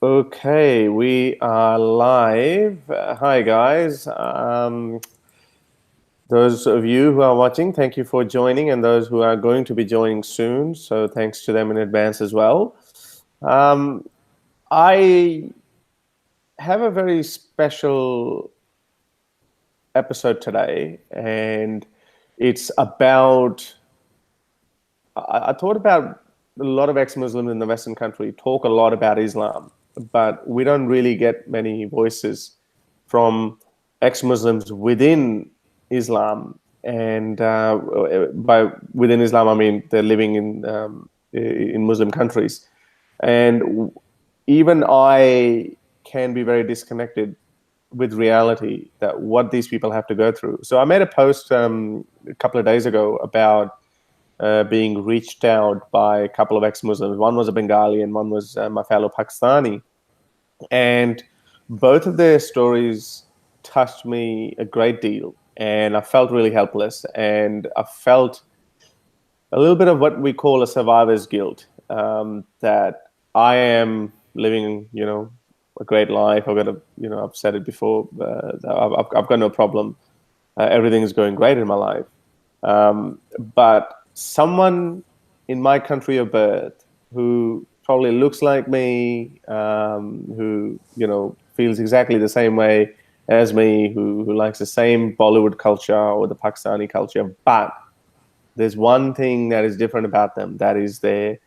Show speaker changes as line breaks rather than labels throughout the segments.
Okay, we are live. Hi, guys. Those of you who are watching, thank you for joining, and those who are going to be joining soon. So, thanks to them in advance as well. Um, I have a very special episode today, and it's about. I thought about a lot of ex-Muslims in the Western country talk a lot about Islam, but we don't really get many voices from ex-Muslims within Islam. And by within Islam, I mean they're living in Muslim countries. And even I can be very disconnected with reality that what these people have to go through. So I made a post a couple of days ago about being reached out by a couple of ex-Muslims. One was a Bengali and one was my fellow Pakistani. And both of their stories touched me a great deal. And I felt really helpless. And I felt a little bit of what we call a survivor's guilt, that I am living, a great life. I've got I've said it before, I've got no problem. Everything is going great in my life. But someone in my country of birth who probably looks like me, who feels exactly the same way as me, who likes the same Bollywood culture or the Pakistani culture, but there's one thing that is different about them. That is their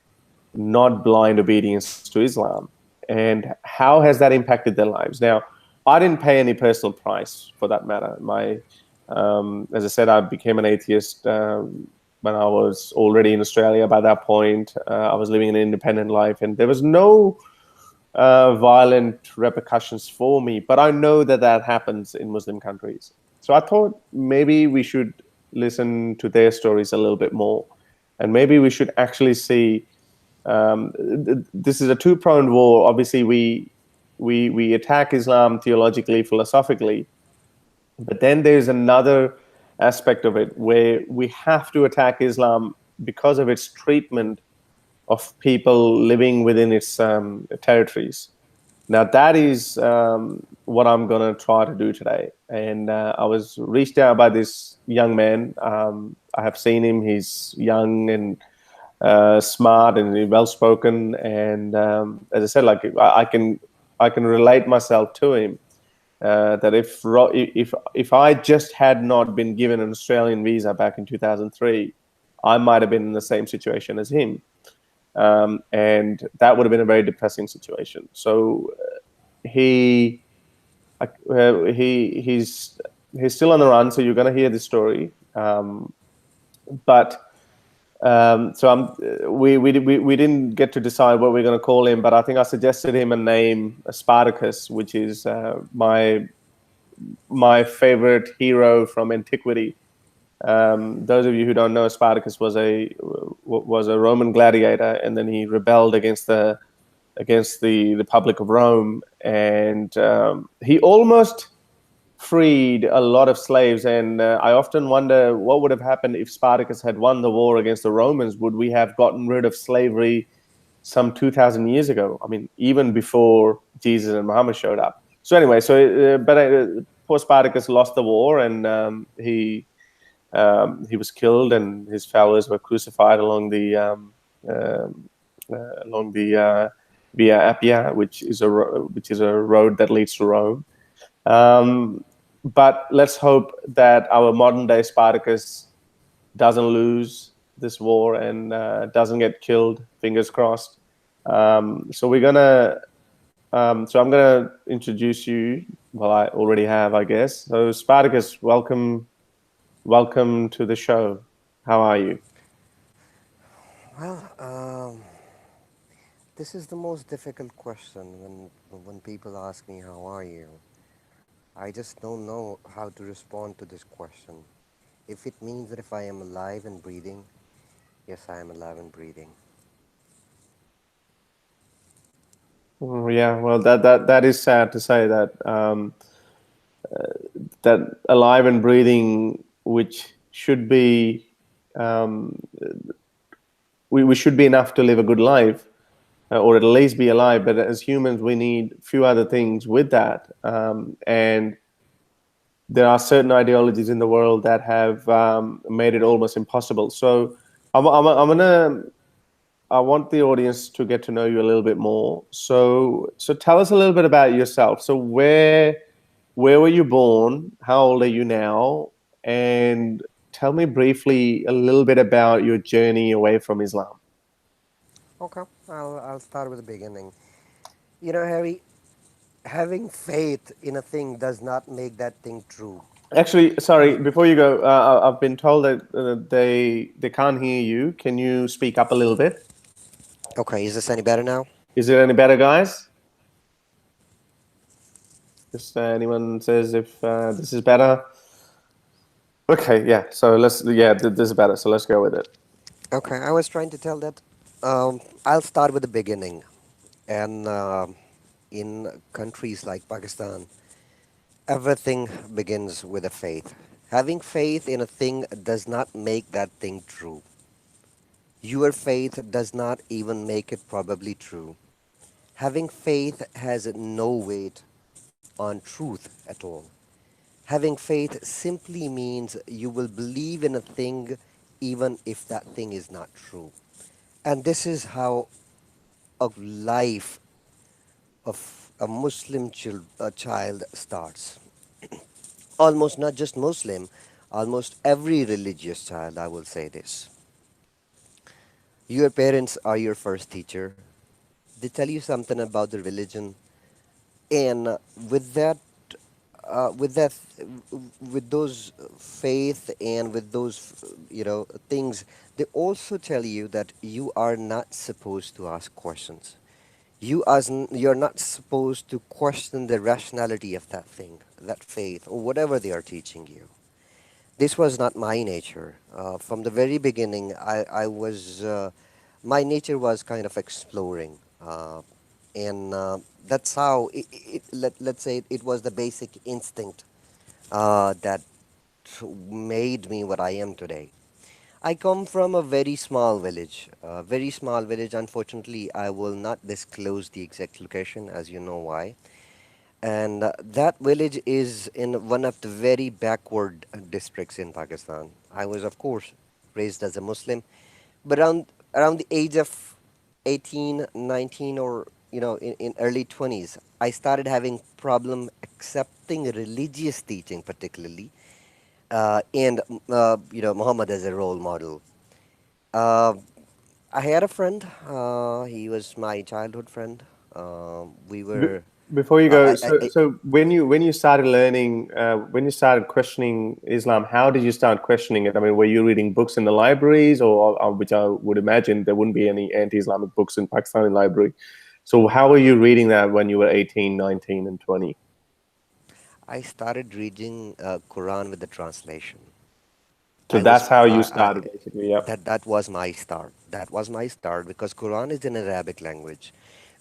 not blind obedience to Islam. And how has that impacted their lives? Now, I didn't pay any personal price for that matter. As I said, I became an atheist when I was already in Australia. By that point, I was living an independent life, and there was no violent repercussions for me. But I know that that happens in Muslim countries. So I thought maybe we should listen to their stories a little bit more, and maybe we should actually see. This is a two-pronged war. Obviously, we attack Islam theologically, philosophically, but then there's another aspect of it where we have to attack Islam because of its treatment of people living within its territories. Now, that is what I'm going to try to do today. And I was reached out by this young man. I have seen him. He's young and smart and well-spoken. And as I said, like I can relate myself to him. That if I just had not been given an Australian visa back in 2003, I might have been in the same situation as him. And that would have been a very depressing situation. So he's still on the run. So you're going to hear this story. We didn't get to decide what we're going to call him, but I think I suggested him a name, Spartacus, which is my favorite hero from antiquity. Those of you who don't know, Spartacus was a Roman gladiator, and then he rebelled against the Republic of Rome, and he almost freed a lot of slaves. And I often wonder what would have happened if Spartacus had won the war against the Romans. Would we have gotten rid of slavery some 2,000 years ago? I mean, even before Jesus and Muhammad showed up. So anyway, poor Spartacus lost the war, and he was killed, and his followers were crucified along the Via Appia, which is a road that leads to Rome. But let's hope that our modern day Spartacus doesn't lose this war and doesn't get killed. Fingers crossed. So I'm gonna introduce you. Well, I already have, I guess. So Spartacus, welcome to the show. How are you?
Well, this is the most difficult question when people ask me, how are you? I just don't know how to respond to this question. If it means that if I am alive and breathing, yes, I am alive and breathing.
Yeah, well, that is sad to say that that alive and breathing, which should be um, we should be enough to live a good life. or at least be alive. But as humans, we need a few other things with that. And there are certain ideologies in the world that have made it almost impossible. So I'm gonna I want the audience to get to know you a little bit more. So tell us a little bit about yourself. So where were you born? How old are you now? And tell me briefly a little bit about your journey away from Islam.
Okay, I'll start with the beginning. You know, Harry, having faith in a thing does not make that thing true.
Actually, sorry, before you go, I've been told that they can't hear you. Can you speak up a little bit?
Okay, is this any better now?
Is it any better, guys? If anyone says if this is better. Okay, yeah. So this is better. So let's go with it.
Okay, I was trying to tell that. I'll start with the beginning. And in countries like Pakistan, everything begins with a faith. Having faith in a thing does not make that thing true. Your faith does not even make it probably true. Having faith has no weight on truth at all. Having faith simply means you will believe in a thing even if that thing is not true. And this is how a life of a child starts. Almost not just Muslim, almost every religious child, I will say this. Your parents are your first teacher. They tell you something about the religion, and with that, with that, with those faith and with those, things, they also tell you that you are not supposed to ask questions. You're not supposed to question the rationality of that thing, that faith, or whatever they are teaching you. This was not my nature. From the very beginning, I was my nature was kind of exploring, and that's how let's say it was the basic instinct that made me what I am today. I come from a very small village. Very small village. Unfortunately, I will not disclose the exact location, as you know why. And that village is in one of the very backward districts in Pakistan. I was, of course, raised as a Muslim, but around the age of 18, 19, or in early 20s, I started having problem accepting religious teaching, particularly, and Muhammad as a role model. Uh, I had a friend. He was my childhood friend. We
B-
were.
Before you go,
I
so when you started learning, when you started questioning Islam, how did you start questioning it? I mean, were you reading books in the libraries, or which I would imagine there wouldn't be any anti-Islamic books in Pakistani library. So how were you reading that when you were 18, 19, and 20?
I started reading Quran with the translation.
So
I was
that's how you
I
started, basically. Yep.
that was my start. That was my start because Quran is in Arabic language.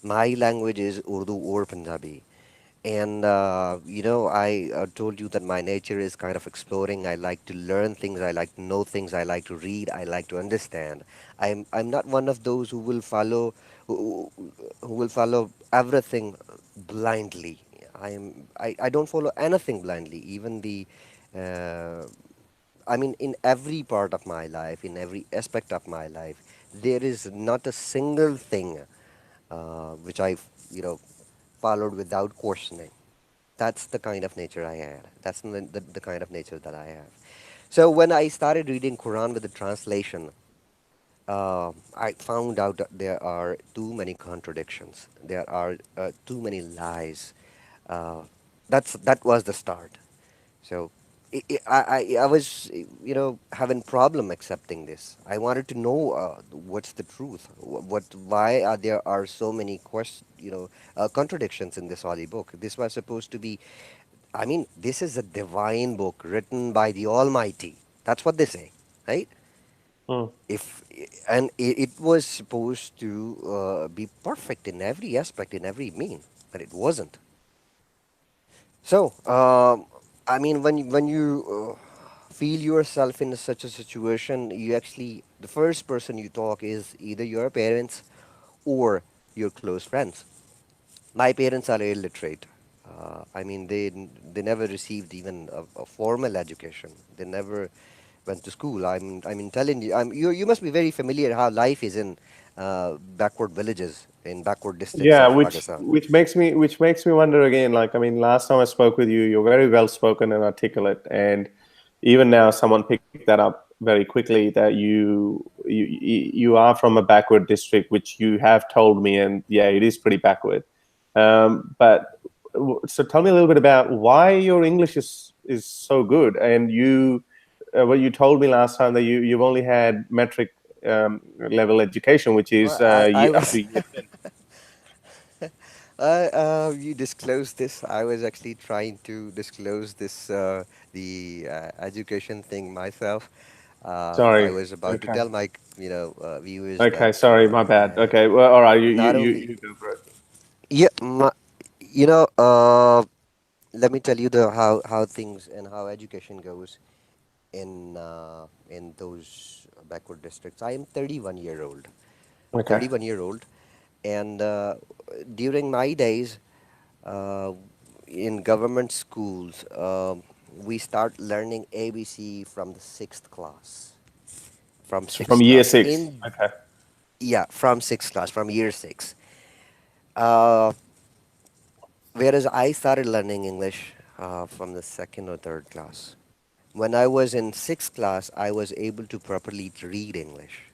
My language is Urdu or Punjabi. And I told you that my nature is kind of exploring. I like to learn things. I like to know things. I like to read. I like to understand. I'm not one of those who will follow everything blindly. I don't follow anything blindly. Even the uh, I mean, in every part of my life, in every aspect of my life, there is not a single thing which I've followed without questioning. That's the kind of nature I had. That's the kind of nature that I have. So when I started reading Quran with the translation, I found out that there are too many contradictions. There are too many lies. Uh, that was the start. So I was having problem accepting this. I wanted to know what's the truth. Why are there are so many contradictions in this holy book. This was supposed to be. I mean, this is a divine book written by the Almighty. That's what they say, right?
Mm.
If and it was supposed to be perfect in every aspect, in every mean, but it wasn't. So, I mean, when you feel yourself in such a situation, you actually the first person you talk is either your parents or your close friends. My parents are illiterate. I mean, they never received even a formal education. They never went to school. I'm telling you, you must be very familiar how life is in backward villages, in backward districts
Yeah,
of
which
Pakistan.
which makes me wonder again. Like, I mean, last time I spoke with you, you're very well spoken and articulate, and even now, someone picked that up very quickly that you are from a backward district, which you have told me, and yeah, it is pretty backward. But so tell me a little bit about why your English is so good, and what you told me last time that you've only had metric level education, which is
Well, I
up
was
to year 10.
you disclosed this. I was actually trying to disclose this the education thing myself. I
Sorry.
was about to
Okay.
tell my viewers that
Okay. Sorry. My bad.
I
Okay. Well, all right. You you
not
you
only
you go for it.
yeah you know let me tell you the how things and how education goes in those backward districts. I am 31-year old,
Okay.
31-year-old, and during my days uh, in government schools, we start learning ABC from the sixth class. From
So from
sixth
year
class
six.
in
Okay.
yeah, from sixth class, from year six. Uh, Whereas I started learning English from the second or third class. When I was in sixth class, I was able to properly read English.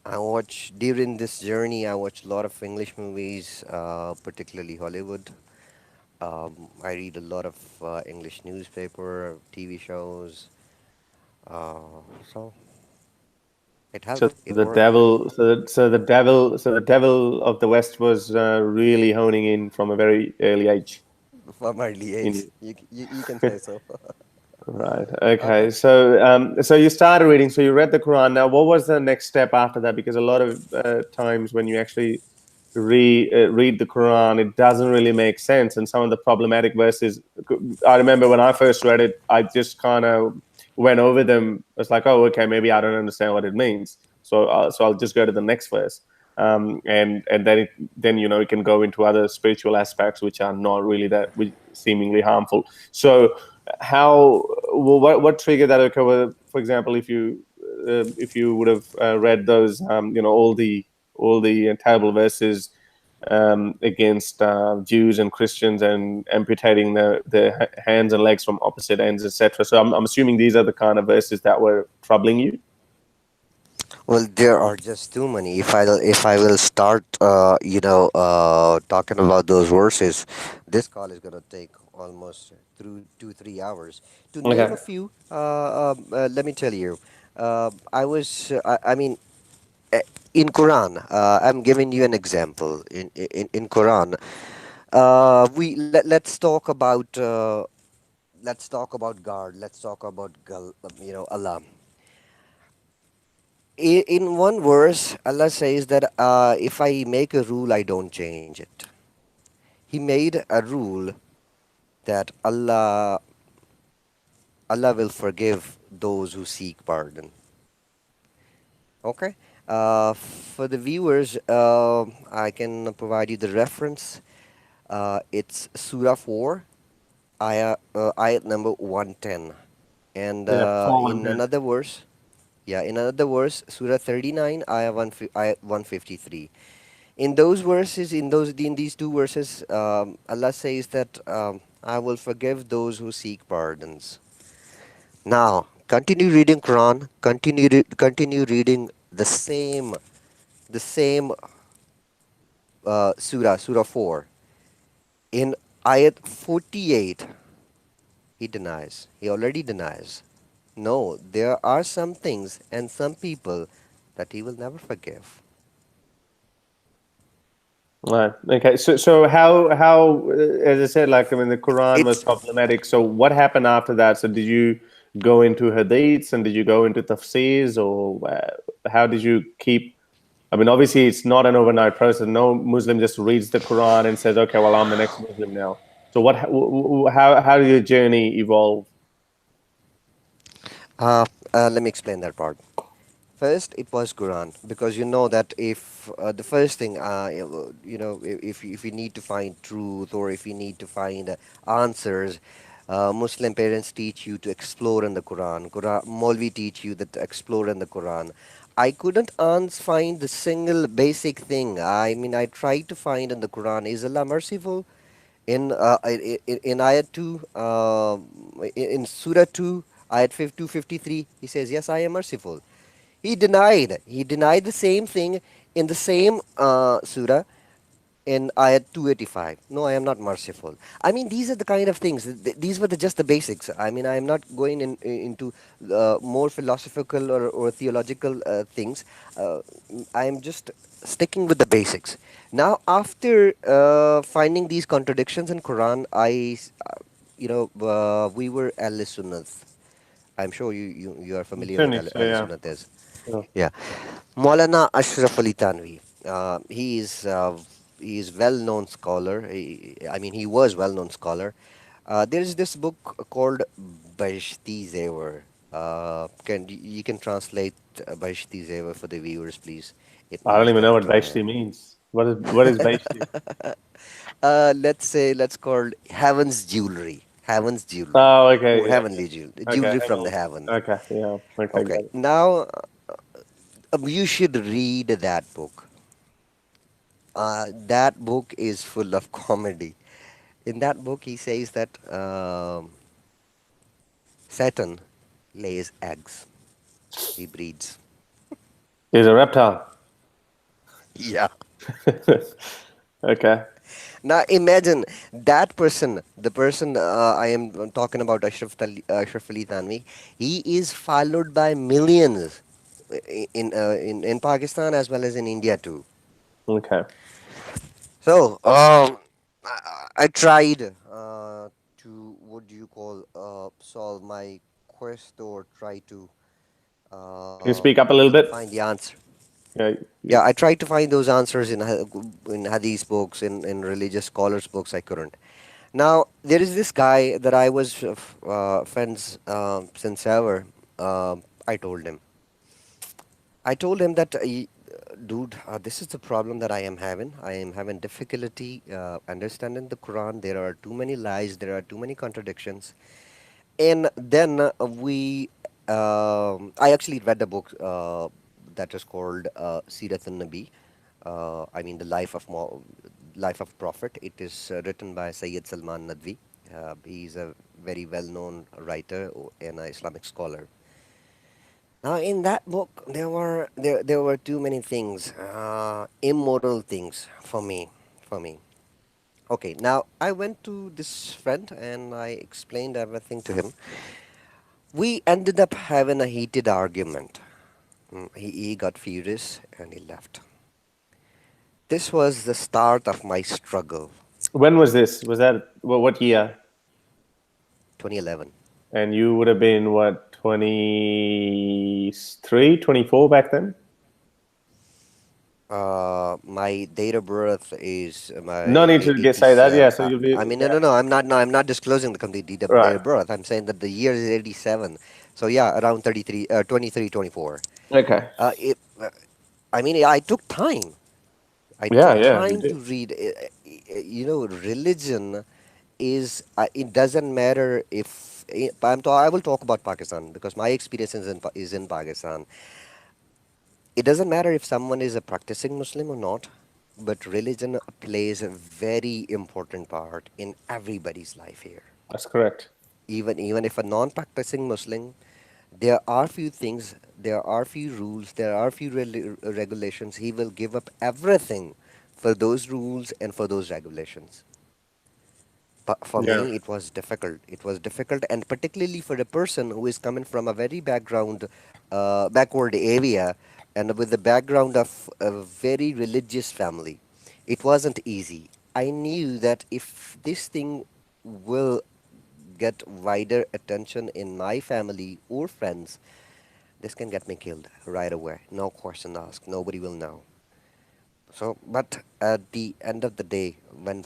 I watch during this journey. I watched a lot of English movies, particularly Hollywood. I read a lot of English newspaper, TV shows. So it
So
helped.
the
It worked
devil, so the devil of the West was really honing in from a very early age.
from early age.
In
You can say so.
Right.
Okay.
Okay. So you started reading. So you read the Quran. Now, what was the next step after that? Because a lot of times when you actually read the Quran, it doesn't really make sense, and some of the problematic verses. I remember when I first read it, I just kind of went over them. It's like, oh, okay, maybe I don't understand what it means, so I'll just go to the next verse, and then it can go into other spiritual aspects which are not really that which seemingly harmful. So how what triggered that? Okay, well, for example, if you would have read those, all the terrible verses against Jews and Christians and amputating the hands and legs from opposite ends, etc. So I'm assuming these are the kind of verses that were troubling you.
Well, there are just too many. If I will start, talking about those verses, this call is gonna take almost through 2 3 hours. To name a
Okay.
few, let me tell you, I mean, uh, in Quran, I'm giving you an example. In Quran, let's talk about God. Let's talk about Allah. In one verse, Allah says that if I make a rule, I don't change it. He made a rule that Allah will forgive those who seek pardon. Okay. For the viewers, I can provide you the reference. It's Surah 4, ayat number 110. And
Yeah. 4
in another verse, yeah, in another verse, Surah 39, ayat 153. In those verses, in these two verses, Allah says that I will forgive those who seek pardons. Now, continue reading Quran. Continue reading the same Surah 4. In ayat 48, he denies. He already denies. No, there are some things and some people that he will never forgive.
Right. Okay. So as I said, like, I mean, the Quran was
It's
problematic. So what happened after that? So did you go into hadiths and did you go into tafsirs, or how did you keep? I mean, obviously, it's not an overnight process. No Muslim just reads the Quran and says, "Okay, well, I'm the next Muslim now." So how did your journey evolve?
let me explain that part. First, it was Quran, because you know that if the first thing, if you need to find truth, or if you need to find answers, Muslim parents teach you to explore in the Quran. Maulvi teach you that to explore in the Quran. I couldn't find the single basic thing. I mean, I tried to find in the Quran, is Allah merciful? In ayat 2, in Surah 2, ayat 253, he says, yes, I am merciful. He denied the same thing in the same surah in ayat 285. No, I am not merciful. I mean, these are the kind of things. These were just the basics. I mean, I am not going into more philosophical or theological things. Uh, I am just sticking with the basics. Now, after finding these contradictions in Quran, we were al-Sunnah. I'm sure you are familiar with
Sunni, so yeah.
al-Sunnah.
Yeah.
Yeah. Maulana Ashraf Ali Tanvi. He is well-known scholar. I mean, he was well-known scholar. There is this book called Bahishti Zevar. Can you can translate Bahishti Zevar for the viewers, please? It
I don't
means
even know
that.
what Vaishti means. What is Vaishti?
Let's call heaven's jewelry. Heaven's jewelry.
Oh, okay,
Oh,
yeah,
heavenly jewelry.
yeah. Okay,
Jewelry from the
heavenly.
heaven.
Okay, yeah, okay,
Okay.
got it.
Now, you should read that book. That book is full of comedy. In that book, he says that Saturn lays eggs. He breeds.
He's a reptile.
Yeah.
Okay.
Now imagine that person, the person I am talking about, Ashraf Ali Thanvi. He is followed by millions in Pakistan as well as in India too.
Okay.
So I tried to, what do you call, solve my quest, or try to
Can you speak up a little
find
bit?
the answer.
Yeah.
Yeah, I tried to find those answers in hadith books, in religious scholars' books. I couldn't. Now there is this guy that I was friends since ever. I told him. I told him that, dude, this is the problem that I am having. I am having difficulty understanding the Quran. There are too many lies. There are too many contradictions. And then I actually read a book that is called Sirat al-Nabi. I mean, the life of Prophet. It is written by Sayyid Salman Nadvi. He's a very well-known writer and an Islamic scholar. Now, in that book, there were too many things, immoral things for me. For me. Okay, now I went to this friend and I explained everything to him. We ended up having a heated argument. He got furious and he left. This was the start of my struggle.
When was this? Was that what year?
2011.
And you would have been what, 23, 24 back then?
My date of birth is
No
my
need to get say that.
87.
Yeah. So you'll be
I mean, no,
yeah.
no, no. I'm not. No, I'm not disclosing the complete date
Right.
of birth. I'm saying that the year is 87. So yeah, around 33, 23, 24.
Okay.
Uh, it, uh, I mean, I took time. I
Yeah,
took
yeah, you
time to
did.
read. Religion is. It doesn't matter if I will talk about Pakistan because my experience is in Pakistan. It doesn't matter if someone is a practicing Muslim or not, but religion plays a very important part in everybody's life here.
That's correct.
Even if a non-practicing Muslim, there are few things, there are few rules, there are few regulations. He will give up everything for those rules and for those regulations. But for
Yeah,
me, it was difficult. It was difficult, and particularly for a person who is coming from a very backward area, and with the background of a very religious family, it wasn't easy. I knew that if this thing will get wider attention in my family or friends, this can get me killed right away. No question asked. Nobody will know. So, but at the end of the day, when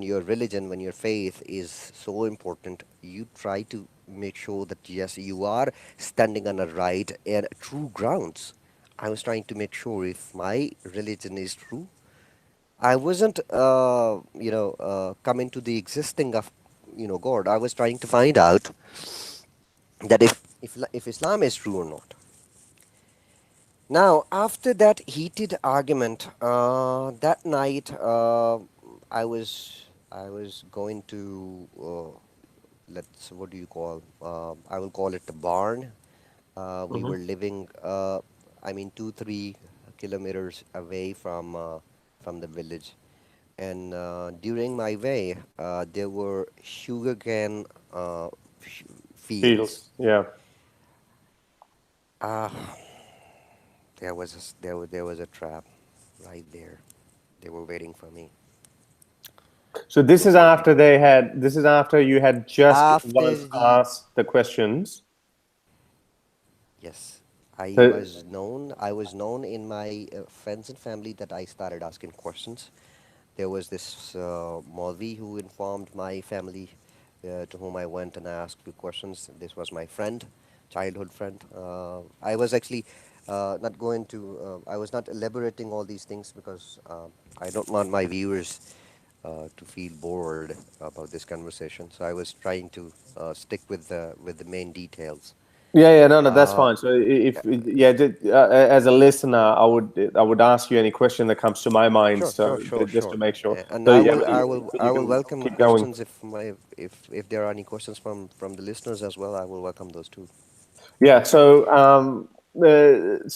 your religion, when your faith is so important, you try to make sure that yes, you are standing on a right and true grounds. I was trying to make sure if my religion is true. I wasn't, coming to the existing of, God. I was trying to find out that if Islam is true or not. Now, after that heated argument, that night, I was going to, let's what do you call? I will call it the barn. We
Hmm.
were living, 2-3 kilometers away from the village, and during my way, there were sugarcane fields.
Fields, yeah.
Ah, there was a trap right there. They were waiting for me.
So this is
This was the
after they had. This is after you had just
after
once
the
asked the questions.
yes. I
So,
was known. I was known in my friends and family that I started asking questions. There was this Maulvi who informed my family, to whom I went and asked few questions. This was my friend, childhood friend. I was actually not going to. I was not elaborating all these things because I don't want my viewers to feel bored about this conversation. So I was trying to stick with the main details.
yeah, yeah, no, no, that's
Uh,
fine. So if yeah, as a listener, I would ask you any question that comes to my mind,
Sure, sure,
so
sure,
just to
sure.
make sure.
And
So
I
yeah,
will, I will,
you
I will
can
welcome
keep going.
questions if there are any questions from the listeners as well. I will welcome those too.
Yeah. So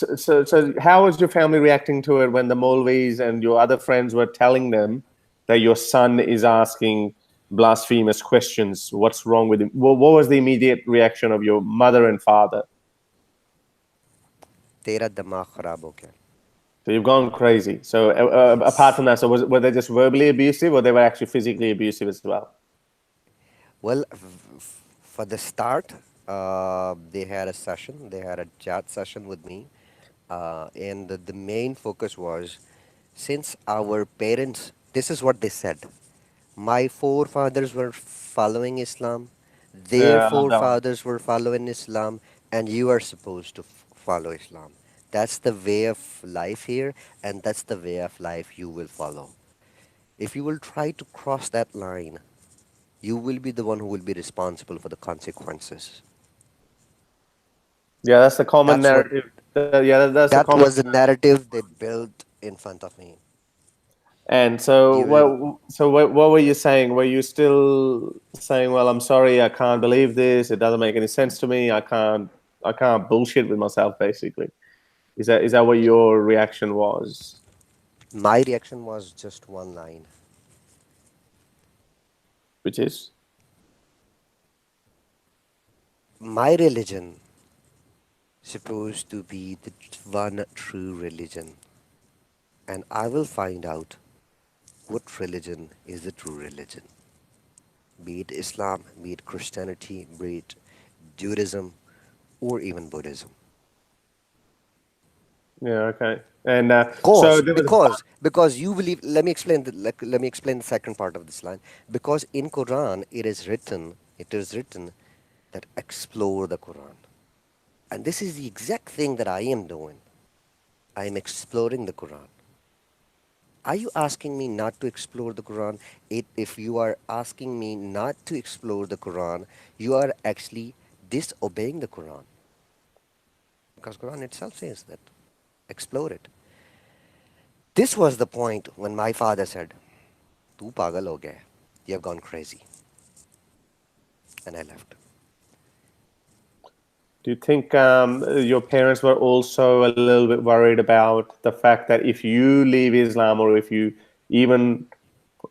so how was your family reacting to it when the Molvis and your other friends were telling them that your son is asking blasphemous questions? What's wrong with him? What was the immediate reaction of your mother and father?
तेरा दिमाग खराब हो गया.
So you've gone crazy. So apart
Yes.
from that, so were they just verbally abusive, or they were actually physically abusive as well?
Well, for the start, they had a session. They had a chat session with me, and the main focus was, since our parents. This is what they said. My forefathers were following Islam, their
Yeah, I love that one.
forefathers were following Islam, and you are supposed to follow Islam. That's the way of life here, and that's the way of life you will follow. If you will try to cross that line, you will be the one who will be responsible for the consequences.
Yeah, that's the common
That's what
narrative. Yeah, that's the
that
common.
was the narrative they built in front of me.
And so,
Even
what were you saying? Were you still saying, "Well, I'm sorry, I can't believe this. It doesn't make any sense to me. I can't bullshit with myself." Basically, is that what your reaction was?
my reaction was just one line.
Which is,
My religion supposed to be the one true religion, and I will find out what religion is the true religion. Be it Islam, be it Christianity, be it Judaism, or even Buddhism.
yeah, okay. And so
Because,
there was a
because, because you believe. Let me explain the second part of this line. Because in Quran it is written that explore the Quran, and this is the exact thing that I am doing. I am exploring the Quran. Are you asking me not to explore the Quran? If you are asking me not to explore the Quran, you are actually disobeying the Quran. Because Quran itself says that. Explore it. This was the point when my father said, Tu pagal ho gaya. You have gone crazy. And I left.
Do you think your parents were also a little bit worried about the fact that if you leave Islam, or if you even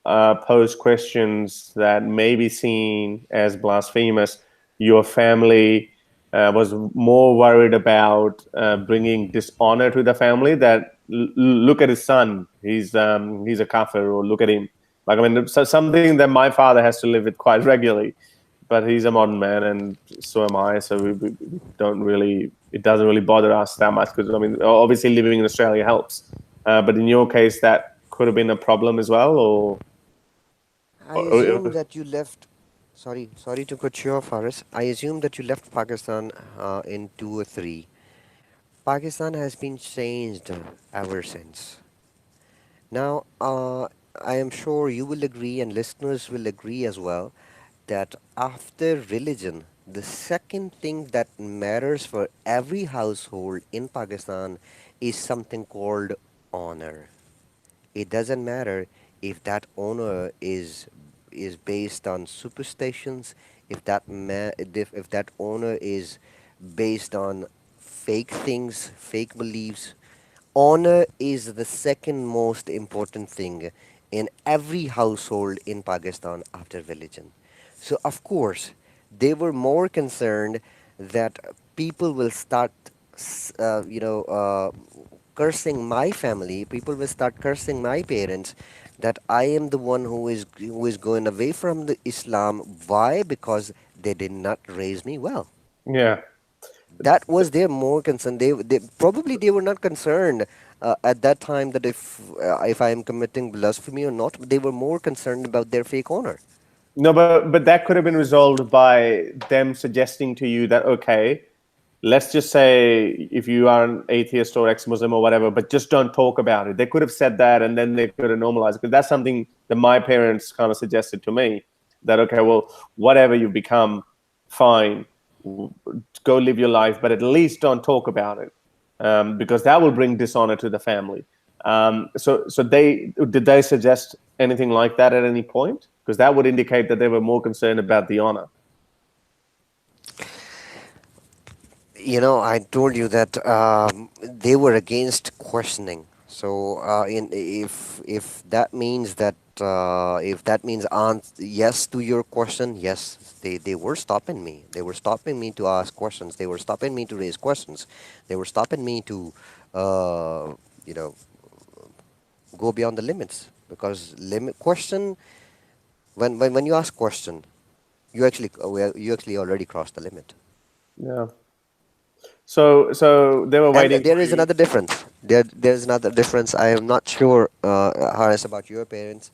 pose questions that may be seen as blasphemous, your family was more worried about bringing dishonor to the family? That look at his son, he's a kafir, or look at him. Like, I mean, so something that my father has to live with quite regularly, but he's a modern man, and so am I. So we don't really, it doesn't really bother us that much, because I mean, obviously living in Australia helps. But in your case, that could have been a problem as well,
I assume
or
that you left. Sorry to cut you off, Harris. I assume that you left Pakistan in 2 or 3. Pakistan has been changed ever since. Now, I am sure you will agree, and listeners will agree as well, that after religion, the second thing that matters for every household in Pakistan is something called honor. It doesn't matter if that honor is based on superstitions, if that honor is based on fake things, fake beliefs. Honor is the second most important thing in every household in Pakistan after religion. So, of course, they were more concerned that people will start, cursing my family. People will start cursing my parents. That I am the one who is going away from the Islam. Why? Because they did not raise me well.
Yeah.
That was their more concern. They probably they were not concerned at that time that if I am committing blasphemy or not. They were more concerned about their fake honor.
No, but that could have been resolved by them suggesting to you that, okay, let's just say if you are an atheist or ex-Muslim or whatever, but just don't talk about it. They could have said that, and then they could have normalized it. Because that's something that my parents kind of suggested to me, that, okay, well, whatever you become, fine, go live your life, but at least don't talk about it, because that will bring dishonor to the family. So they did they suggest anything like that at any point? Because that would indicate that they were more concerned about the honor.
I told you that they were against questioning. So, if that means yes to your question, yes, they were stopping me. They were stopping me to ask questions. They were stopping me to raise questions. They were stopping me to, uh, you know, go beyond the limits, because limit question when you ask question, you actually already crossed the limit.
Yeah. So they were
And
waiting
there
for
is
you.
another difference. There's another difference. I am not sure, Harris, about your parents,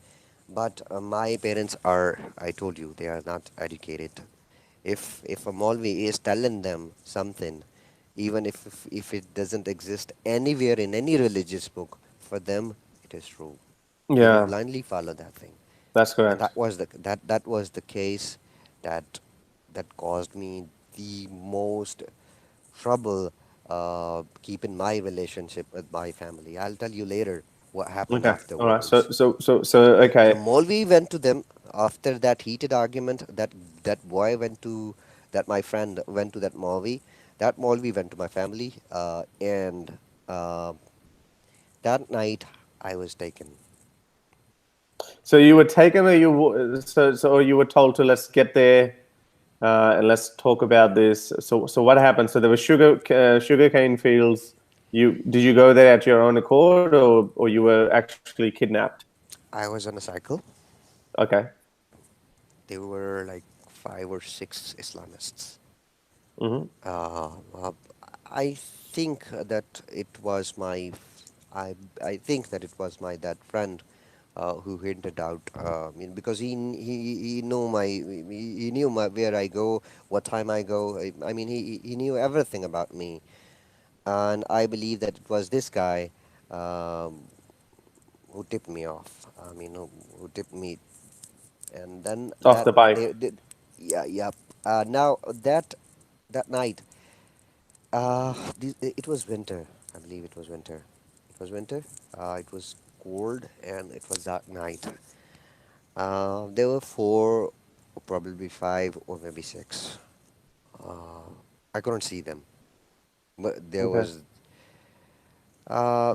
but my parents are. I told you they are not educated. If a Maulvi is telling them something, even if it doesn't exist anywhere in any religious book, for them it is true. They will
Yeah,
blindly follow that thing,
that's
and
correct.
that was the case that that caused me the most trouble keeping my relationship with my family. I'll tell you later what happened
Okay, all right.
afterwards. The
Okay.
Molvi went to them after that heated argument. That boy went to that my friend went to that Molvi. That Molvi went to my family, and uh, that night I was taken.
So you were taken, or or you were told to, let's get there, and let's talk about this. So what happened? So there were sugarcane fields. Did you go there at your own accord, or you were actually kidnapped?
I was on a cycle.
Okay.
There were like 5 or 6 Islamists.
Hmm.
Uh, I think that it was my, I think that it was my that friend who hinted out, because he knew he knew where I go, what time I go. I mean, he knew everything about me, and I believe that it was this guy um, who tipped me off. I mean, who tipped me, and then
Off the bike.
they did, yeah, yeah. Now that night. It was winter. I believe it was winter. It was winter. It was cold and it was dark night. There were four, or probably five, or maybe six. Uh, I couldn't see them, but there
Okay.
was. Uh,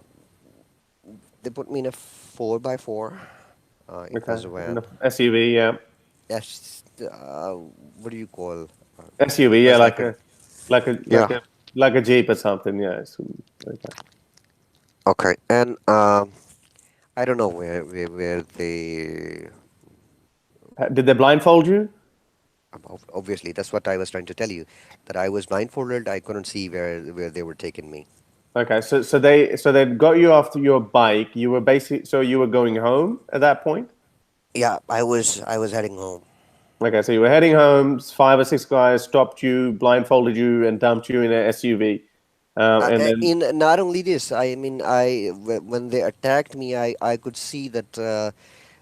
they put me in a 4x4. It
Okay.
was a
In
van.
the SUV, yeah.
Yes. What do you call?
SUV,
It
yeah,
was like a.
like a like
Yeah.
a like a Jeep or something, yeah. Okay.
Okay. And I don't know where they.
Did they blindfold you?
Obviously, that's what I was trying to tell you. That I was blindfolded. I couldn't see where they were taking me.
Okay, so they got you off your bike. You were basically, so you were going home at that point.
Yeah, I was heading home.
Okay, so you were heading home. 5 or 6 guys stopped you, blindfolded you, and dumped you in an SUV. And then
In not only this, I mean, when they attacked me, I could see that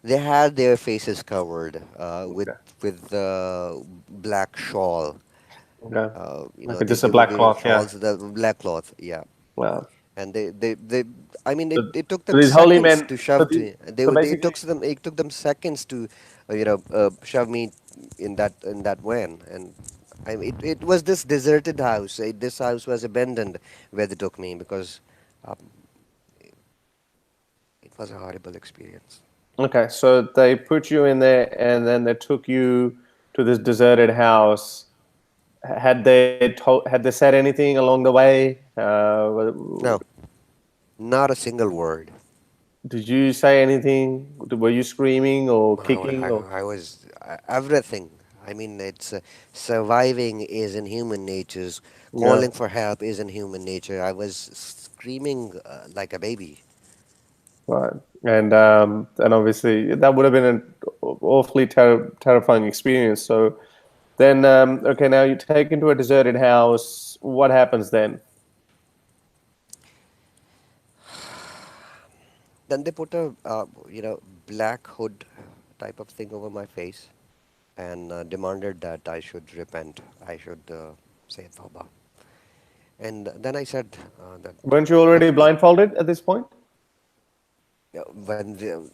they had their faces covered
okay,
with black shawl.
okay,
You
like
know,
just a
they were
black
wearing
cloth, yeah.
shawls, the black cloth. Yeah,
Wow.
and they I mean,
So,
it took
so
them
these holy
seconds
men.
to
So
shove
the,
to
so basically,
it took them seconds to shove me in that van. And it was this deserted house. This house was abandoned where they took me, because um, it was a horrible experience.
okay. So they put you in there, and then they took you to this deserted house. Had they said anything along the way?
No, not a single word.
Did you say anything? Were you screaming or kicking or?
I was everything. I mean, it's surviving is in human natures.
Yeah.
Calling for help is in human nature. I was screaming like a baby.
Right. And obviously that would have been an awfully terrifying experience. So then, okay, now you take into a deserted house. What happens then?
Then they put a black hood type of thing over my face, and demanded that I should repent. I should say tawbah. And then I said that
Weren't you already
when
blindfolded at this point?
when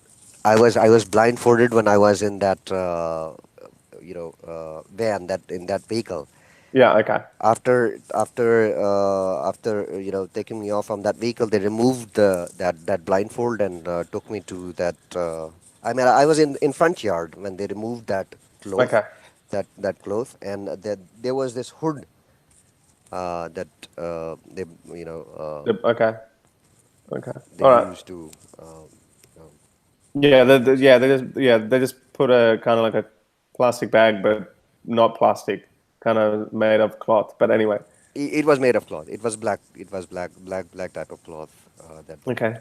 I was blindfolded when I was in that van, that in that vehicle.
Yeah. Okay.
After taking me off from that vehicle, they removed that blindfold and took me to that. I mean, I was in front yard when they removed cloth,
Okay.
that cloth, and there was this hood that they
Okay. Okay.
they
All right.
used to. You know,
They just put a kind of like a plastic bag, but not plastic, kind of made of cloth. But anyway.
it was made of cloth. It was black. It was black type of cloth. That
Okay.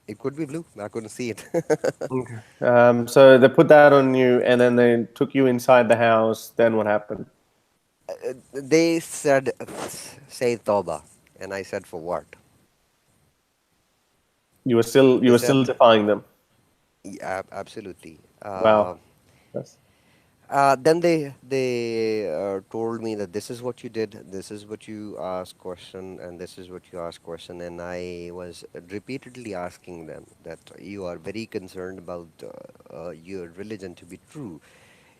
it could be blue. I couldn't see it.
Okay. So they put that on you, and then they took you inside the house. Then what happened?
They said, "Say Tawbah," and I said, "For what?"
You
They
were still
said,
defying them.
"Yeah, absolutely."
Wow. That's
Then they told me that this is what you did, this is what you asked question, and this is what you asked question, and I was repeatedly asking them that you are very concerned about your religion to be true.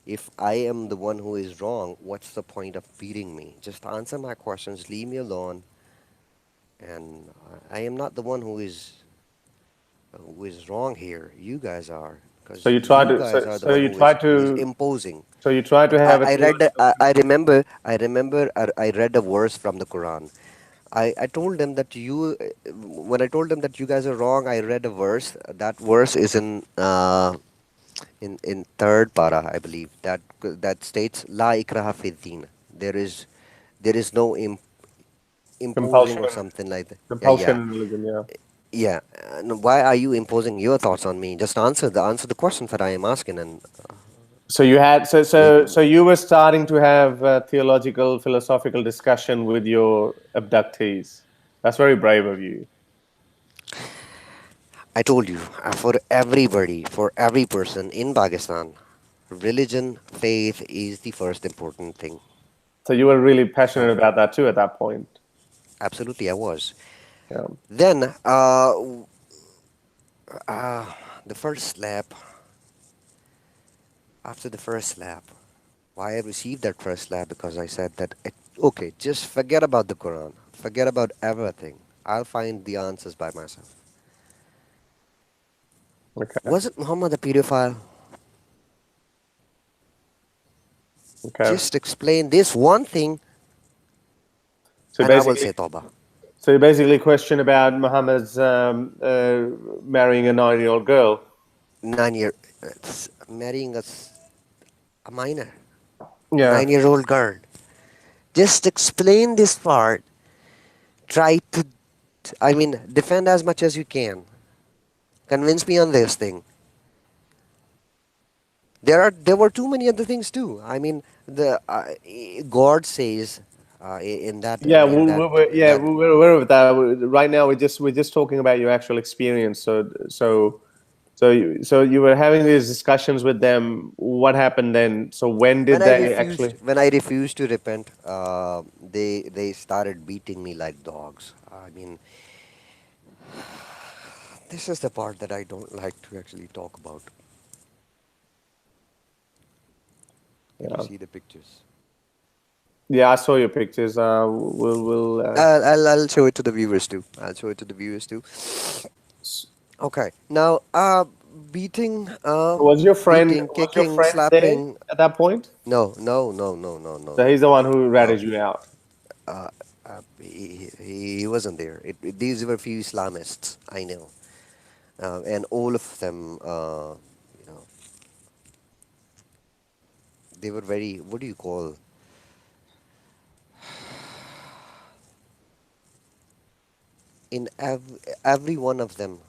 If I am the one who is wrong, what's the point of beating me? Just answer my questions, leave me alone, and I am not the one who is wrong here. You guys are,
so
because
you tried
you
to
guys are the
so
one
you tried
who is
to
imposing.
so you tried to have a
I read
theological.
I remember I read a verse from the Quran. I told them that when I told them that you guys are wrong, I read a verse. That verse is in third para, I believe. That states La ikraha fi din. There is no imposing or
Compulsion,
something like that. Yeah,
compulsion
yeah,
in religion. Yeah.
yeah. No, why are you imposing your thoughts on me? Just answer the questions that I am asking, and
So you had
they
so you were starting to have a theological, philosophical discussion with your abductees. That's very brave of you.
I told you, for everybody, for every person in Pakistan, religion, faith is the first important thing.
So you were really
Uh,
passionate about that too at that point.
Absolutely, I was.
Yeah.
Then, uh, the first slap, after the first slap, why I received that first slap? Because I said that, okay, just forget about the Quran, forget about everything. I'll find the answers by myself.
Okay.
Was it Muhammad a pedophile?
Okay.
Just explain this one thing,
So
and I will
basically,
say Tawbah.
so you basically question about Muhammad's marrying a 9-year-old girl.
9 year, marrying a minor,
Yeah.
9 year old girl. Just explain this part. Try to, I mean, defend as much as you can. Convince me on this thing. There were too many other things too. I mean, the God says, In that
Yeah,
in that in
yeah,
that
we're aware of that. Right now, we're just talking about your actual experience. So you were having these discussions with them. What happened then? So when did they actually?
when I refused to repent, they started beating me like dogs. I mean, this is the part that I don't like to actually talk about. Can you
Yeah,
see the pictures?
yeah, I saw your pictures. We'll.
I'll show it to the viewers too. I'll show it to the viewers too.
S-
Okay. Now, beating, beating,
was your
kicking,
friend there
slapping.
at that point?
No, no, no, no, no, no,
So he's the one who
no.
ratted you out.
Uh, he wasn't there. These were few Islamists I know, and all of them, you know, they were very. What do you call? In every one of them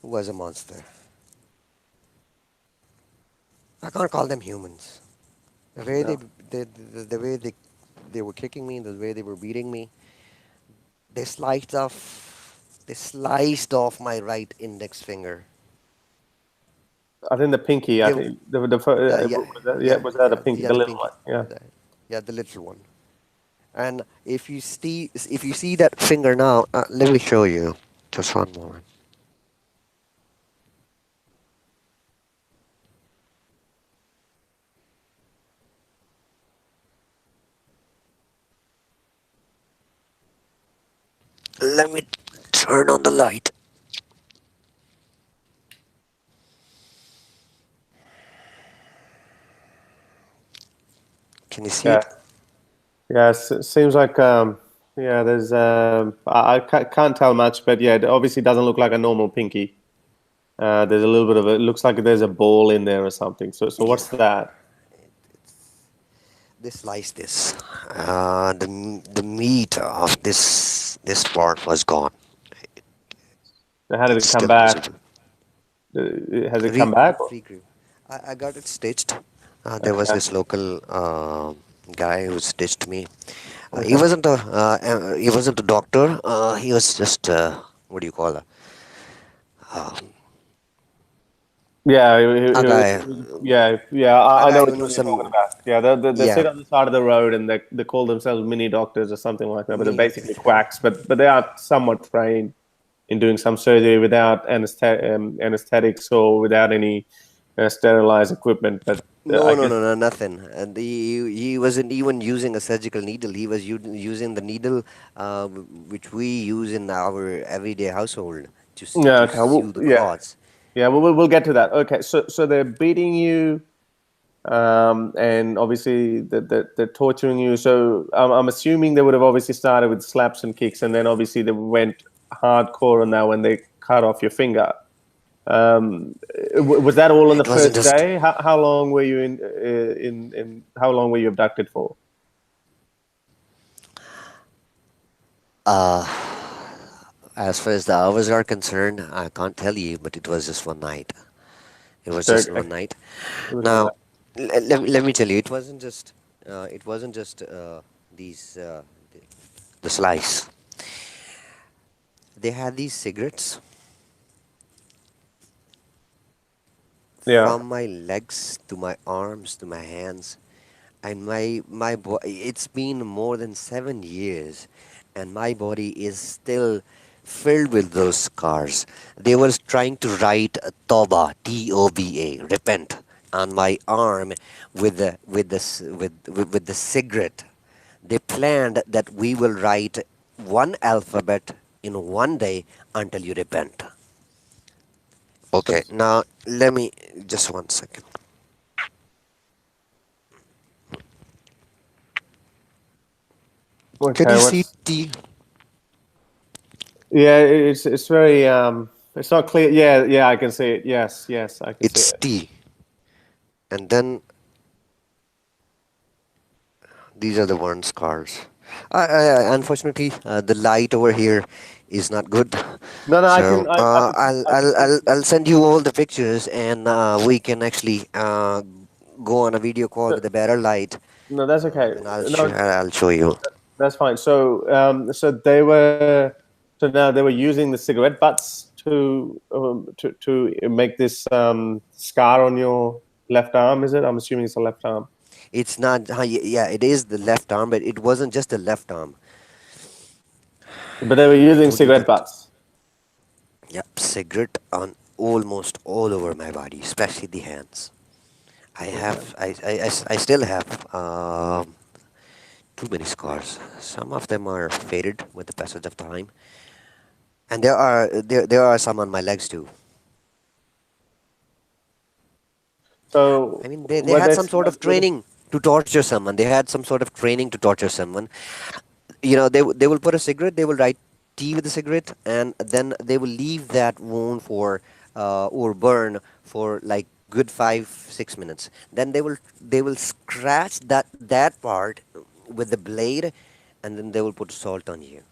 was a monster. I can't call them humans. The way
Yeah.
the way they were kicking me, the way they were beating me, they sliced off my right index finger.
I think the pinky. I
They,
think
yeah,
yeah,
yeah,
was that a
yeah,
pinky,
yeah,
the
the
little
pinky,
one? Yeah.
the, yeah, the little one. And if you see that finger now, let me show you. Just one moment. Let me turn on the light. Can you see
Yeah.
it?
Yeah. Seems like yeah. There's I can't tell much, but yeah, it obviously doesn't look like a normal pinky. There's a little bit of it looks like there's a ball in there or something. So
Yeah.
what's that?
They sliced this. The meat of this part was gone.
How did
It's
it come
still
back?
visible.
Has it come back? Or?
Regrew. I got it stitched. There was
Okay.
this local guy who stitched me.
Okay.
He wasn't a doctor. He was just what do you call uh,
Yeah,
a guy.
yeah, yeah.
A
I know
guy
which
who
one
knows
you're talking
some.
about. Yeah, they
Yeah,
sit on the side of the road and they call themselves mini doctors or something like that, but they're
mini
basically
doctors.
quacks. But they are somewhat trained in doing some surgery without anesthetics or without any sterilized equipment. But
No,
I
no,
guess
no, no, nothing. And he wasn't even using a surgical needle. He was using the needle which we use in our everyday household
yeah,
to
okay,
sew the
yeah,
cloths.
yeah. We'll get to that. Okay, so they're beating you. And obviously they're torturing you. So I'm assuming they would have obviously started with slaps and kicks, and then obviously they went hardcore on that when they cut off your finger. Was that all on the
It wasn't
first
just.
day? How long were you in how long were you abducted for?
Uh, as far as the hours are concerned, I can't tell you, but it was just one night. It was
So
just one night.
it was one
Now,
night.
let me tell you, it wasn't just these the slice. They had these cigarettes
Yeah.
from my legs to my arms to my hands, and it's been more than 7 years, and my body is still filled with those scars. They were trying to write toba, toba, repent, on my arm with the cigarette. They planned that we will write one alphabet in one day until you repent.
So,
Okay, now let me just 1 second. Can
okay.
you see
What's
T?
yeah? It's very it's not clear. Yeah, yeah. I can see it. Yes, yes. I can see
It's
it.
T. And then these are the burn scars. Unfortunately, the light over here is not good.
No, no.
So
I can see.
I'll send you all the pictures, and we can actually go on a video call
So,
with a better light.
No, that's okay.
And
No,
I'll show you.
that's fine. So, so they were, so now they were using the cigarette butts to make this scar on your left arm. Is it? I'm assuming it's a left arm.
It's not. Yeah, it is the left arm, but it wasn't just the left arm.
But they were
I
using
told you
cigarette
that.
butts.
Yep, cigarette on almost all over my body, especially the hands. I
Okay.
have. I still have too many scars. Some of them are faded with the passage of time, and there are some on my legs too.
So
I mean, they
were
had
they?
some sort of training to torture someone. They had some sort of training to torture someone. They will put a cigarette. They will write tea with the cigarette, and then they will leave that wound for or burn for like good 5 6 minutes. Then they will scratch that part with the blade, and then they will put salt on you.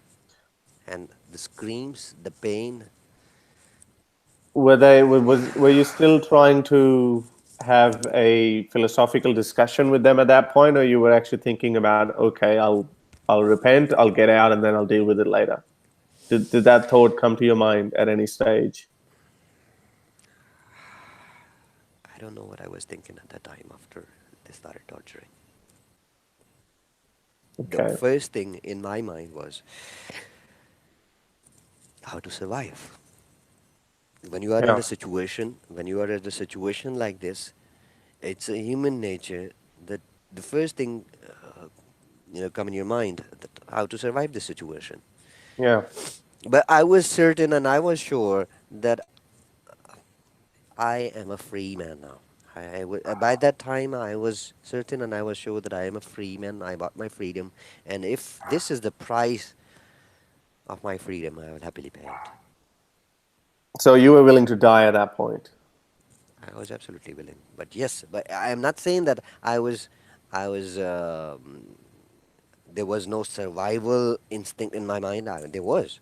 And the screams, the pain.
Were you still trying to have a philosophical discussion with them at that point, or you were actually thinking about, okay, I'll repent, I'll get out, and then I'll deal with it later? Did that thought come to your mind at any stage?
I don't know what I was thinking at that time after they started torturing. The
Okay.
first thing in my mind was how to survive. When you are in
Yeah.
a situation, when you are in a situation like this, it's a human nature that the first thing come in your mind that how to survive this situation.
Yeah.
But I was certain and I was sure that I am a free man now. By that time, I was certain and I was sure that I am a free man. I bought my freedom, and if this is the price of my freedom, I would happily pay it.
So you were willing to die at that point.
I was absolutely willing. But yes, but I am not saying that I was. There was no survival instinct in my mind. There was.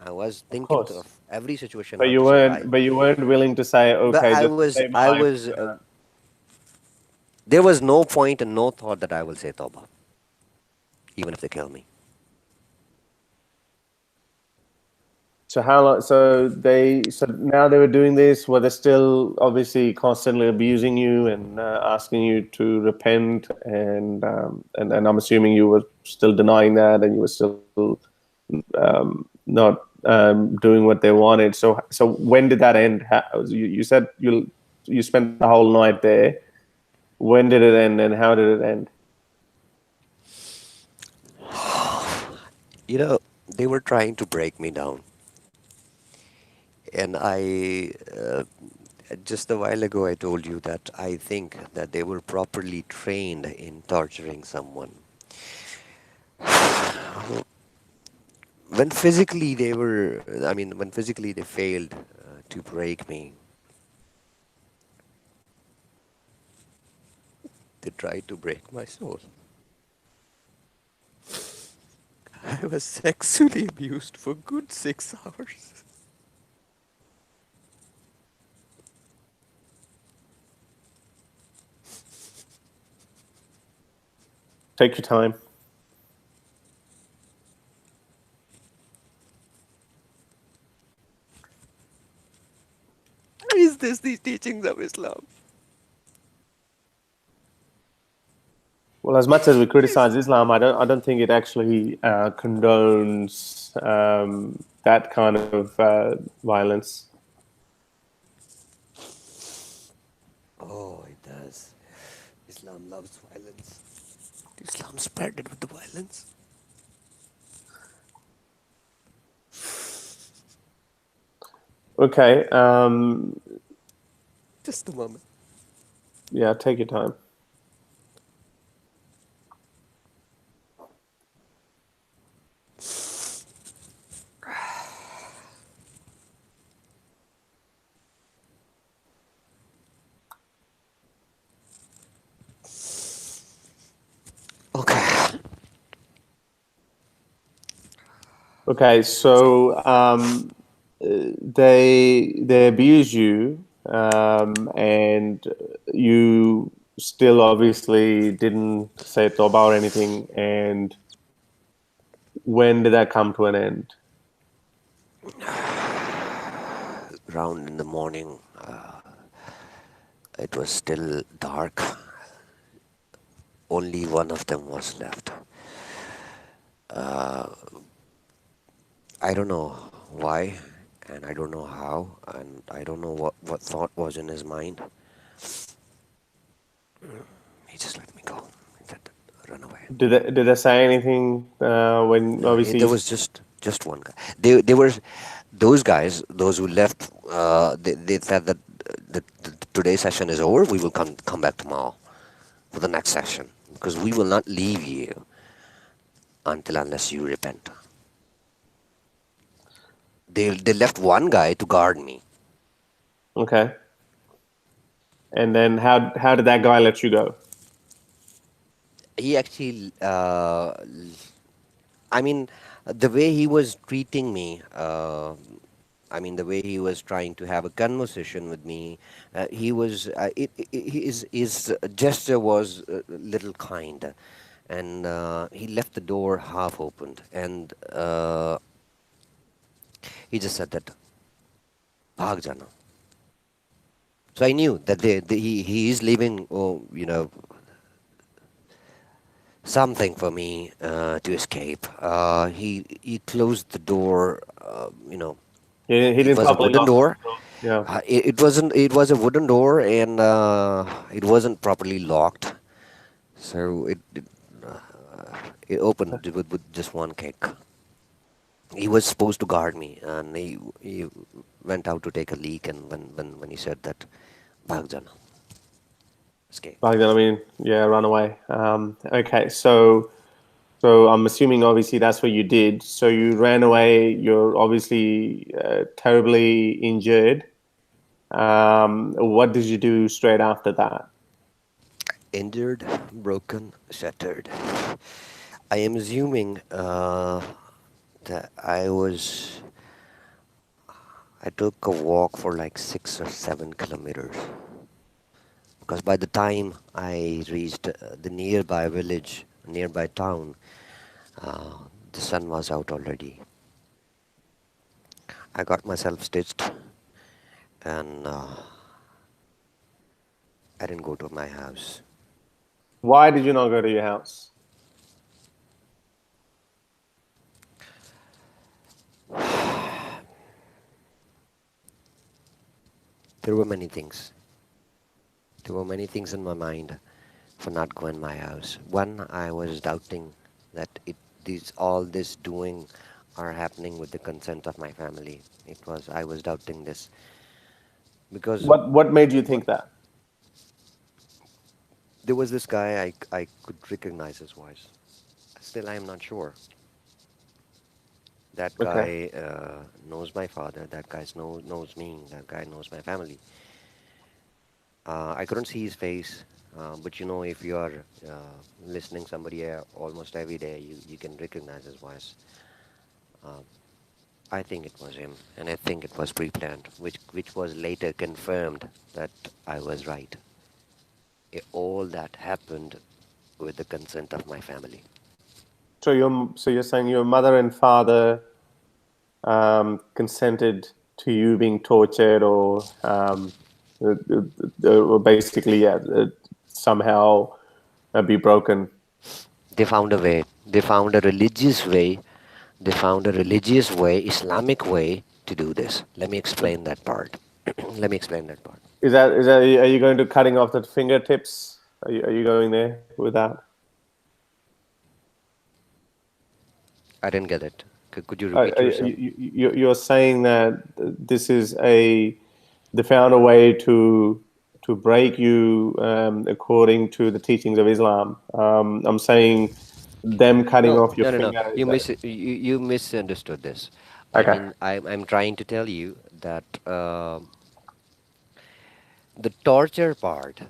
I was
Of
thinking
course.
of every situation
But
how to survive.
you weren't willing to say,
But
okay, just to save my
I
life.
was. There was no point and no thought that I will say Tawbah, even if they kill me.
So how long? So now they were doing this. Were they still obviously constantly abusing you and asking you to repent? And I'm assuming you were still denying that, and you were still not doing what they wanted. So when did that end? You said you spent the whole night there. When did it end, and how did it end?
They were trying to break me down, and just a while ago I told you that I think that they were properly trained in torturing someone. When physically they failed to break me, they tried to break my soul. I was sexually abused for good 6 hours.
Take your time.
Is this the teachings of Islam?
Well, as much as we criticize Islam, I don't think it actually condones that kind of violence.
Oh, it does. Islam loves violence. Islam spread it with the violence.
Okay.
Just a moment.
Yeah, take your time.
Okay.
Okay, so they abuse you, and you still obviously didn't say Toba or anything. And when did that come to an end?
Around in the morning, it was still dark. Only one of them was left. Uh, I don't know why, and I don't know how, and I don't know what thought was in his mind. He just let me go. He said, run away.
Did they say anything when
No,
obviously?
there was just one guy. They were those guys, those who left. They said that today's session is over. We will come back tomorrow for the next session because we will not leave you until unless you repent. They left one guy to guard me.
Okay. And then how did that guy let you go?
He actually, I mean, the way he was treating me. I mean, the way he was trying to have a conversation with me, he was his gesture was a little kind, and he left the door half opened, and he just said that, "Bhag jana." So I knew that he is leaving, something for me to escape. He closed the door,
He
It
didn't
was a
properly
wooden
lock the
door.
door. Yeah.
It wasn't. It was a wooden door, and it wasn't properly locked. So it opened with just one kick. He was supposed to guard me, and he went out to take a leak. And when he said that, "Bhag jana," escape.
Back then, I mean, yeah, run away. Okay, so I'm assuming obviously that's what you did. So you ran away. You're obviously terribly injured. What did you do straight after that?
Injured, broken, shattered. I am assuming that I took a walk for like 6 or 7 kilometers. Because by the time I reached the nearby village, nearby town, uh, the sun was out already. I got myself stitched, and I didn't go to my house.
Why did you not go to your house?
There were many things. There were many things in my mind for not going to my house. One, I was doubting that all this doing are happening with the consent of my family. I was doubting this because
What made you think that?
there was this guy I could recognize his voice. Still, I am not sure. That
Okay.
guy knows my father. That guy knows me. That guy knows my family. I couldn't see his face, but if you are listening somebody almost every day, you can recognize his voice. Um, I think it was him, and I think it was pre-planned, which was later confirmed that I was right. All that happened with the consent of my family.
So you're saying your mother and father consented to you being tortured or basically, yeah, somehow be broken.
They found a way. They found a religious way. They found a religious way, Islamic way to do this. Let me explain that part. Let me explain that part.
Is that are you going to cutting off the fingertips? Are you going there with that?
I didn't get it. Could you repeat yourself?
You're saying that this is they found a way to break you according to the teachings of Islam. I'm saying them cutting
No,
off your
no, no, no.
finger.
You misunderstood this. I
Okay.
mean, I'm trying to tell you that the torture part,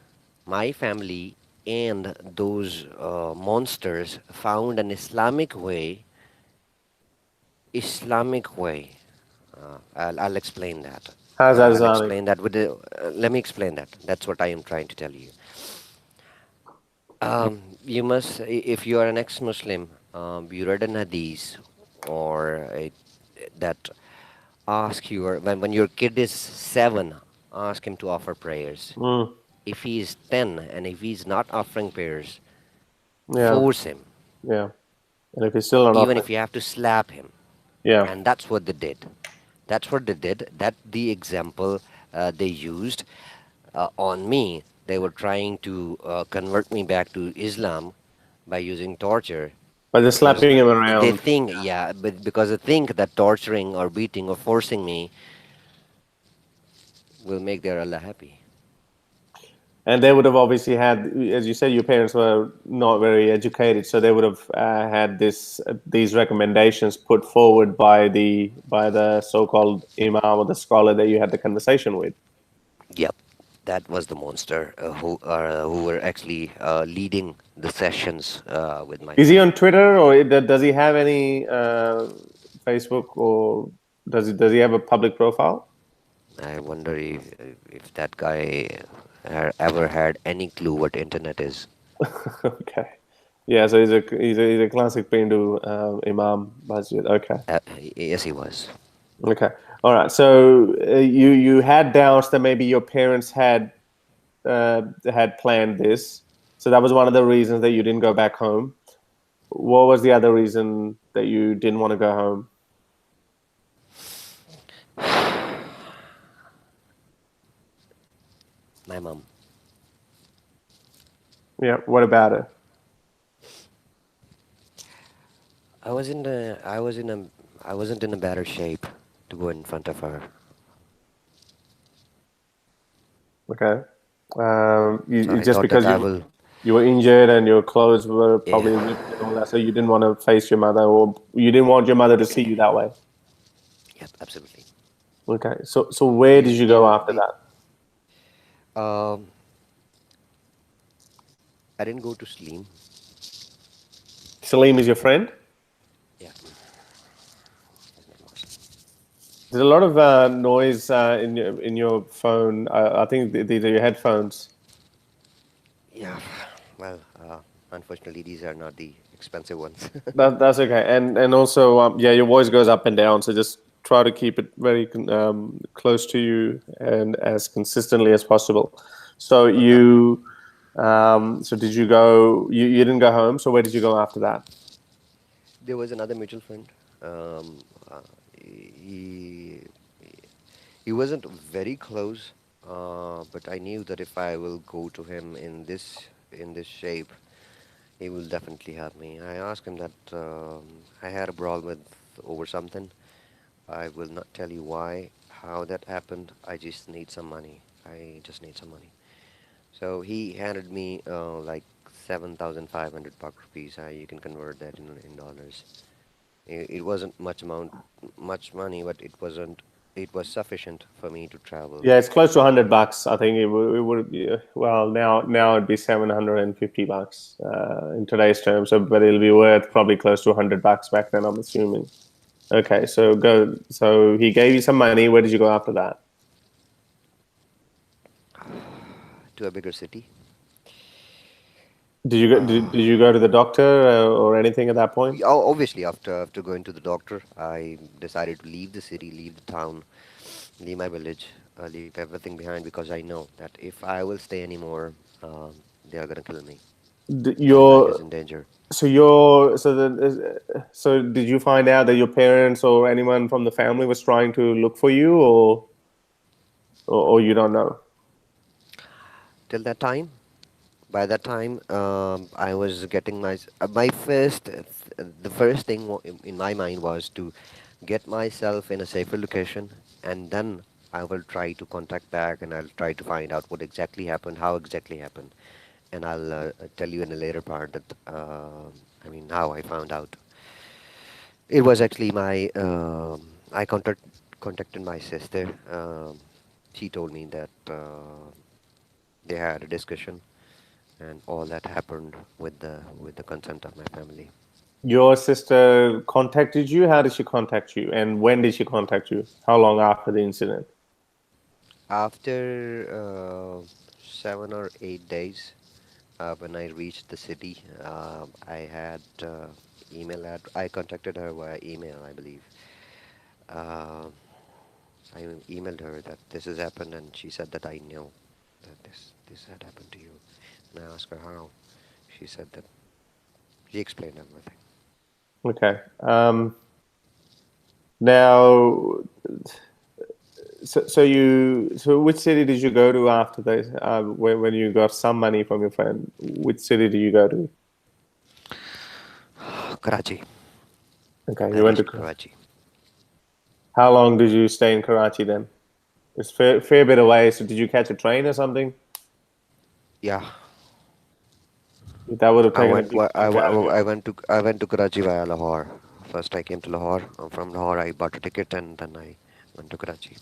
my family and those monsters found an Islamic way. I'll explain that.
How's that
I'll
Islamic?
explain that with the. Let me explain that. That's what I am trying to tell you. You must, if you are an ex-Muslim, you read an hadith or that ask your when your kid is 7, ask him to offer prayers.
Mm,
If he is 10 and if he's not offering prayers,
yeah,
force him,
yeah. And if he's still not
even
offering,
if you have to slap him.
yeah.
And that's what they did. That's what they did. That the example they used on me. They were trying to convert me back to Islam by using torture
But just
because
slapping him
they
around.
think, yeah, but because they think that torturing or beating or forcing me will make their Allah happy.
And they would have obviously had, as you said, your parents were not very educated, so they would have had these recommendations put forward by the so-called imam or the scholar that you had the conversation with.
Yep, that was the monster who were actually leading the sessions with my
Is he on
family.
Twitter, or does he have any Facebook, or does he have a public profile?
I wonder if that guy ever had any clue what internet is.
Okay, yeah. So he's a classic Hindu imam masjid. Okay.
Yes, he was.
Okay. All right. So you had doubts that maybe your parents had planned this. So that was one of the reasons that you didn't go back home. What was the other reason that you didn't want to go home?
My mom.
Yeah. What about it?
I wasn't in a better shape to go in front of her.
Okay.
So I
Just
thought that
because
I will.
you were injured and your clothes were probably
Yeah.
ripped and all that, so you didn't want to face your mother, or you didn't want your mother to see you that way.
Yep. Absolutely.
Okay. So where did
We
you go
knew
after
we.
that?
Um. I didn't go to Slim.
Salim is your friend?
Yeah. His name was.
There's a lot of noise in your phone. I think these are your headphones.
Yeah. Well, unfortunately, these are not the expensive ones.
That's okay. And also, yeah, your voice goes up and down. So just try to keep it very close to you and as consistently as possible. So
Okay.
so did you go? You didn't go home. So where did you go after that?
There was another mutual friend. Um, uh, he he wasn't very close, but I knew that if I will go to him in this shape, he will definitely help me. I asked him that I had a brawl with over something. I will not tell you why, how that happened. I just need some money. I just need some money. So he handed me like 7,500 Pak rupees. You can convert that in dollars. It wasn't much money, but it wasn't. It was sufficient for me to travel.
Yeah, it's close to $100. I think it would be, well, now it'd be $750 in today's terms. So, but it'll be worth probably close to $100 back then, I'm assuming. Okay, so go. So he gave you some money. Where did you go after that?
To a bigger city.
Did you go to the doctor or anything at that point?
Obviously, after going to the doctor, I decided to leave the city, leave the town, leave my village, leave everything behind because I know that if I will stay anymore, they are gonna kill me.
D-
My life
Your
is in danger.
so did you find out that your parents or anyone from the family was trying to look for you, or you don't know?
Till that time, by that time, I was getting my the first thing in my mind was to get myself in a safer location, and then I will try to contact back and I'll try to find out what exactly happened, how exactly happened, and I'll tell you in a later part that I mean how I found out. It was actually my I contacted my sister. She told me that they had a discussion and all that happened with the consent of my family.
Your sister contacted you. How did she contact you, and when did she contact you? How long after the incident?
After 7 or 8 days, When I reached the city, I had I contacted her via email, I believe. Uh, I emailed her that this has happened, and she said that I know that this had happened to you. And I asked her how. She said that she explained everything.
Okay. Now, so which city did you go to after this? When you got some money from your friend, which city did you go to?
Karachi.
Okay,
I
you went to.
reached Karachi.
How long did you stay in Karachi then? It's fair bit away. So did you catch a train or something?
Yeah,
That would have taken a big chunk out of you.
I went to Karachi via Lahore. First, I came to Lahore. From Lahore, I bought a ticket, and then I went to Karachi.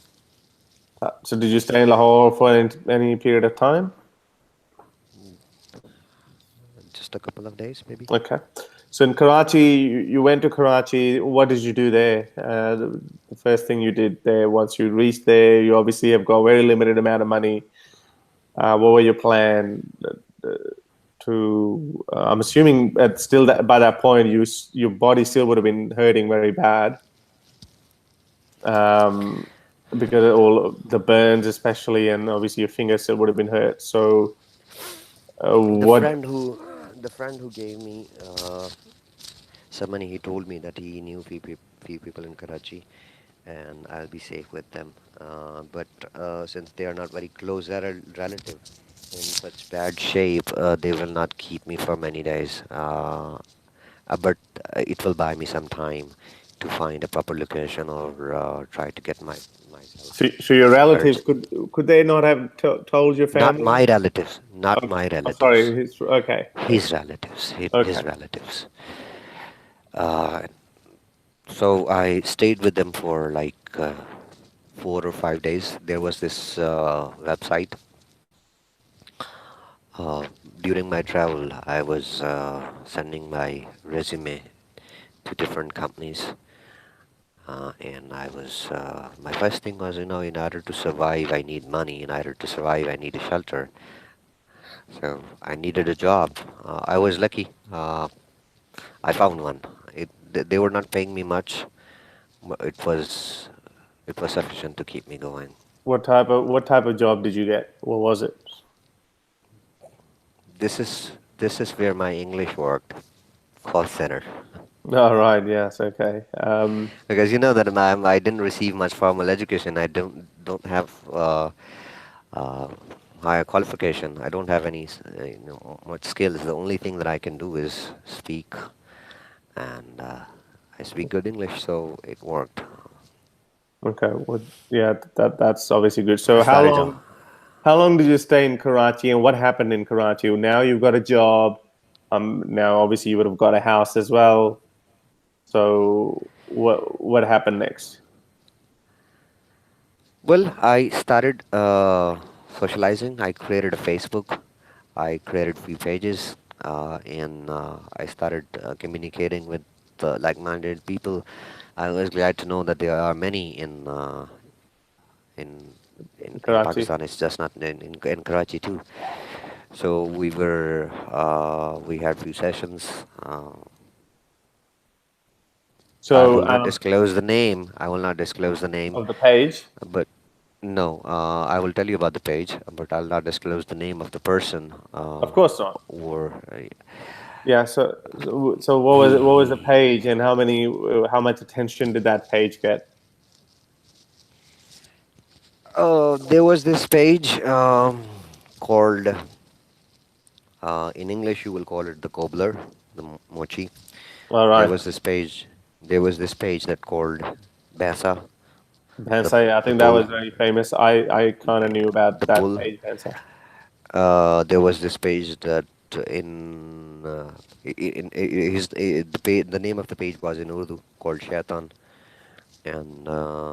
So did you stay in Lahore for any period of time?
Just a couple of days, maybe.
Okay. So in Karachi, you went to Karachi. What did you do there? The first thing you did there, once you reached there, you obviously have got a very limited amount of money. What were your plan to? I'm assuming at still that by that point, your body still would have been hurting very bad, um, because of all of the burns, especially, and obviously your fingers still would have been hurt. So,
The
what?
friend who, the friend who gave me some money, he told me that he knew few people in Karachi, and I'll be safe with them. But since they are not very close relative, in such bad shape, they will not keep me for many days. But it will buy me some time to find a proper location or try to get myself
So your relatives
urgent.
could they not have told your
Not
family?
my relatives, not
Okay.
my
Oh,
relatives.
sorry. Okay.
His relatives, his
Okay.
relatives. Uh, so I stayed with them for like 4 or 5 days. There was this website. Uh, During my travel, I was sending my resume to different companies. And my first thing was, in order to survive, I need money. In order to survive, I need a shelter. So I needed a job. I was lucky. I found one. They were not paying me much, but it was sufficient to keep me going.
What type of job did you get? What was it?
This is where my English worked, call center.
All right. Yes. Okay.
Because you know that I didn't receive much formal education. I don't have uh, higher qualification. I don't have any much skills. The only thing that I can do is speak, and I speak good English, so it worked.
Okay. Well, yeah. That's obviously good.
I
So how
started.
long? How long did you stay in Karachi, and what happened in Karachi? Now you've got a job. Now obviously you would have got a house as well. So what happened next?
Well, I started socializing. I created a Facebook. I created few pages, and I started communicating with like-minded people. I was glad to know that there are many in in
Karachi.
Pakistan. It's just not in Karachi too. So we had few sessions. I
So
will not disclose the name. I will not disclose the name,
of the page.
but no, I will tell you about the page, but I'll not disclose the name of the person.
Of course not.
Or
Yeah. So what was it? What was the
he,
page, and how much attention did that page get?
there was this page called, in English you will call it the cobbler, the mochi.
All
There
right.
was this page. There was this page that called Basa, the
Bensai, I
the
think that
bull,
was very famous. I kind of knew about
the
that
bull.
page, Bensai.
There was this page that in his the name of the page was in Urdu called Shaitan, and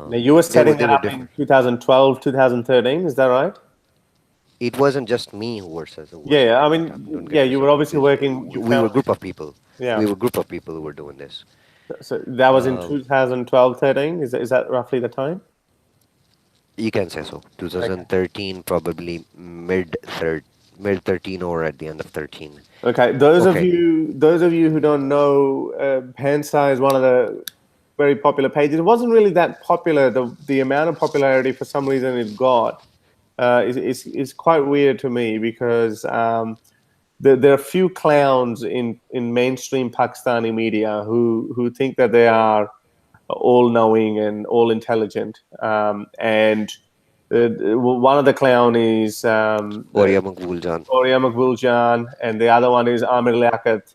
Now, you were setting
there
that
were
up in
different.
2012, 2013. Is that right?
It wasn't just me who
Yeah,
was
yeah. I
setting it up.
mean,
Don't
yeah,
get
you were
yourself
obviously
confused.
working. You
We were
found,
a group of people.
yeah.
We were a group of people who were doing this.
So that was in
Uh,
2012, 13. Is that roughly the time?
you can say so.
Okay.
2013, probably mid 13 or at the end of 13.
Okay,
Okay.
those of you who don't know, Pansa is one of the very popular pages. It wasn't really that popular. The amount of popularity for some reason it got is quite weird to me because there are few clowns in mainstream Pakistani media who think that they are all knowing and all intelligent. And one of the clown is
Oriya Makbul Jan.
Aurea Makbul Jan, and the other one is Amir Liaquat,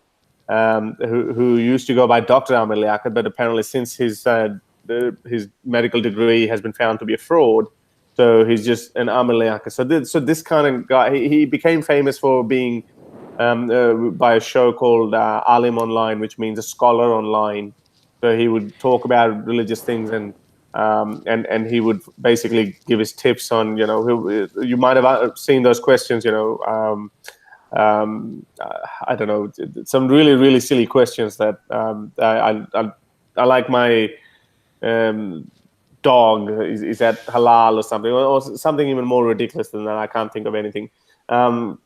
who used to go by Dr. Amir Liaquat, but apparently since his medical degree has been found to be a fraud, so he's just an Amir Liaquat. So this kind of guy, he became famous for being by a show called Alim Online, which means a scholar online. So he would talk about religious things and he would basically give his tips on, you might have seen those questions, I don't know, some really really silly questions that I like my um, dog is that halal or something, or something even more ridiculous than that. I can't think of anything. Um,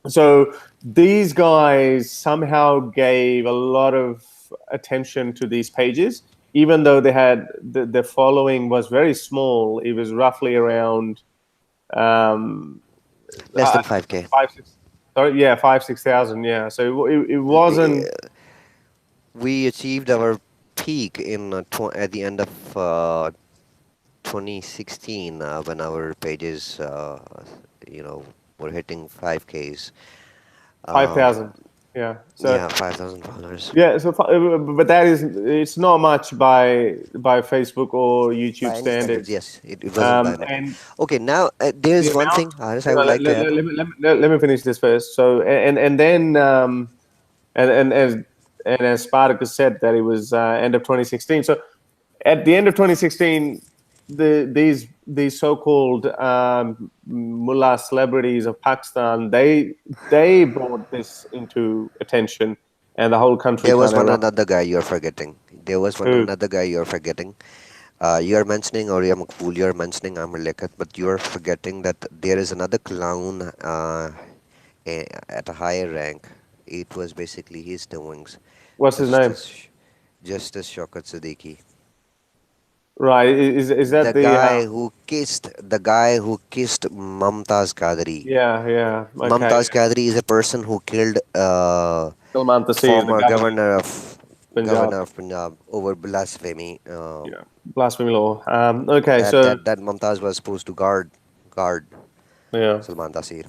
so these guys somehow gave a lot of attention to these pages, even though they had the following was very small. It was roughly around um,
Less than 5K.
five six. Sorry, yeah, 5 6 thousand. Yeah, so it wasn't.
We achieved our peak in at the end of 2016 when our pages, were hitting 5Ks.
5,000. Yeah. So
Yeah, 5,000 followers.
yeah. So, but that is, it's not much by Facebook or YouTube
By any standards,
standards.
yes, it wasn't by any.
And
Okay, now
the
there's one
amount.
thing, Haris, I
You know,
would like to add.
let me finish this first. So and then and as Spartacus said that it was end of 2016. So at the end of 2016, these so-called mullah celebrities of Pakistan, they brought this into attention, and the whole country
There was
kind of
one
ran.
another guy you're forgetting. There was one
Who?
another guy you're forgetting. You're mentioning Oriya Makbul, you're mentioning Amr Lekat, but you're forgetting that there is another clown at a higher rank. It was basically his doings.
What's his name?
Justice, Justice Shaukat Siddiqui.
Right? Is that the?
The guy who kissed Mumtaz Qadri.
Yeah, yeah. Okay.
Mumtaz Qadri is a person who killed
Salman Taseer, the
former
governor of Punjab.
governor of Punjab over blasphemy.
Yeah, blasphemy law. Okay,
That
so
that that Mumtaz was supposed to guard
yeah.
Salman Taseer.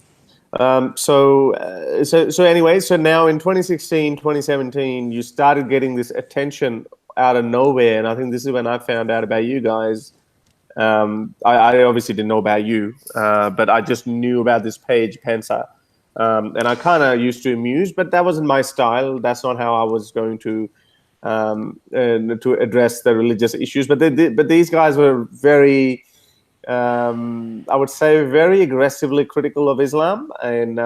So anyway, so now in 2016, 2017, you started getting this attention out of nowhere, and I think this is when I found out about you guys. I obviously didn't know about you, but I just knew about this page, Pensa, and I kind of used to amuse, but that wasn't my style. That's not how I was going to address the religious issues. But these guys were very, I would say, very aggressively critical of Islam, and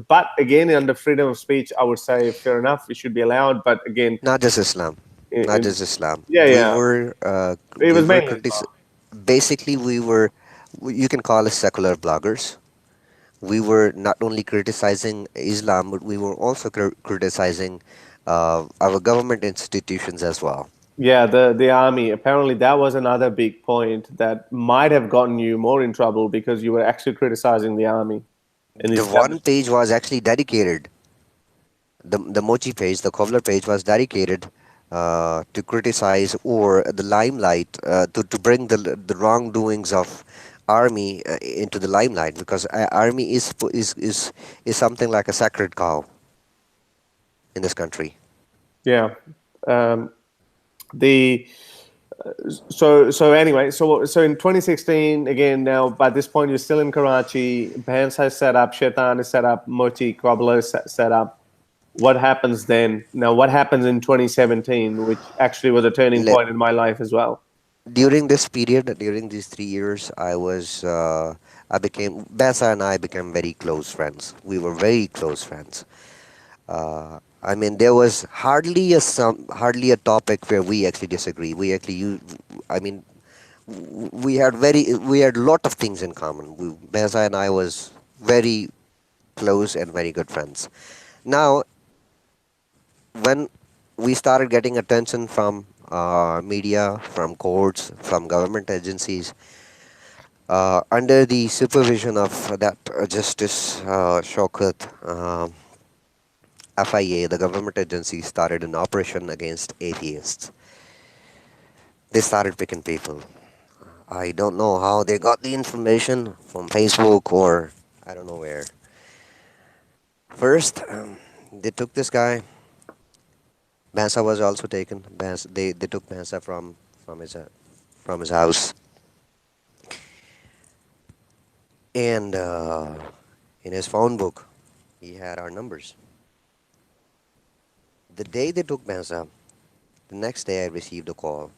but again, under freedom of speech, I would say fair enough, it should be allowed. But again,
Not just Islam, not
in,
just Islam.
yeah,
We
yeah,
were
it
we
was
were
mainly Islam.
basically we were, you can call us secular bloggers. We were not only criticizing Islam, but we were also criticizing our government institutions as well.
Yeah, the army. Apparently, that was another big point that might have gotten you more in trouble because you were actually criticizing the army in the
The one
establishment.
page was actually dedicated. The Mochi page, the Kovler page, was dedicated to criticize or the limelight, to bring the wrongdoings of army into the limelight, because army is something like a sacred cow in this country.
Yeah. Um, the so anyway, so in 2016, again, now by this point you're still in Karachi. Bans has set up, Shaitan is set up, Moti Cobbler is set up. What happens then? Now, what happens in 2017, which actually was a turning
Le-
point in my life as well?
During this period, during these 3 years, I became Bessa and I became very close friends. We were very close friends. I mean, there was hardly a topic where we actually disagree. I mean, we had lot of things in common. Bessa and I very close and very good friends. Now, when we started getting attention from media, from courts, from government agencies, under the supervision of that Justice Shaukat, FIA, the government agency, started an operation against atheists. They started picking people. I don't know how they got the information from Facebook or I don't know where. First, they took this guy. Bansa was also taken. They took Bansa from his house, and in his phone book, he had our numbers. The day they took Bansa, the next day I received a call.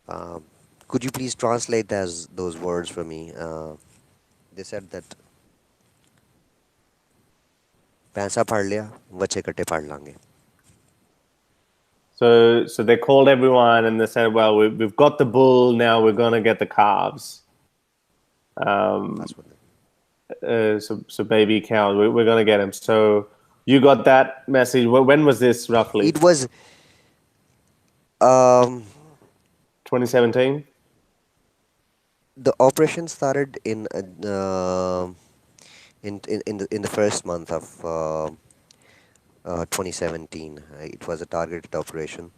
Uh, could you please translate those words for me? They said that Bansa pad liya, bache katte pad lange.
So they called everyone and they said, well, we've got the bull, now we're going to get the calves.
That's what
So baby cows, we're going to get them. So you got that message. When was this roughly?
it was. Um,
2017?
the operation started in the first month of 2017. It was a targeted operation.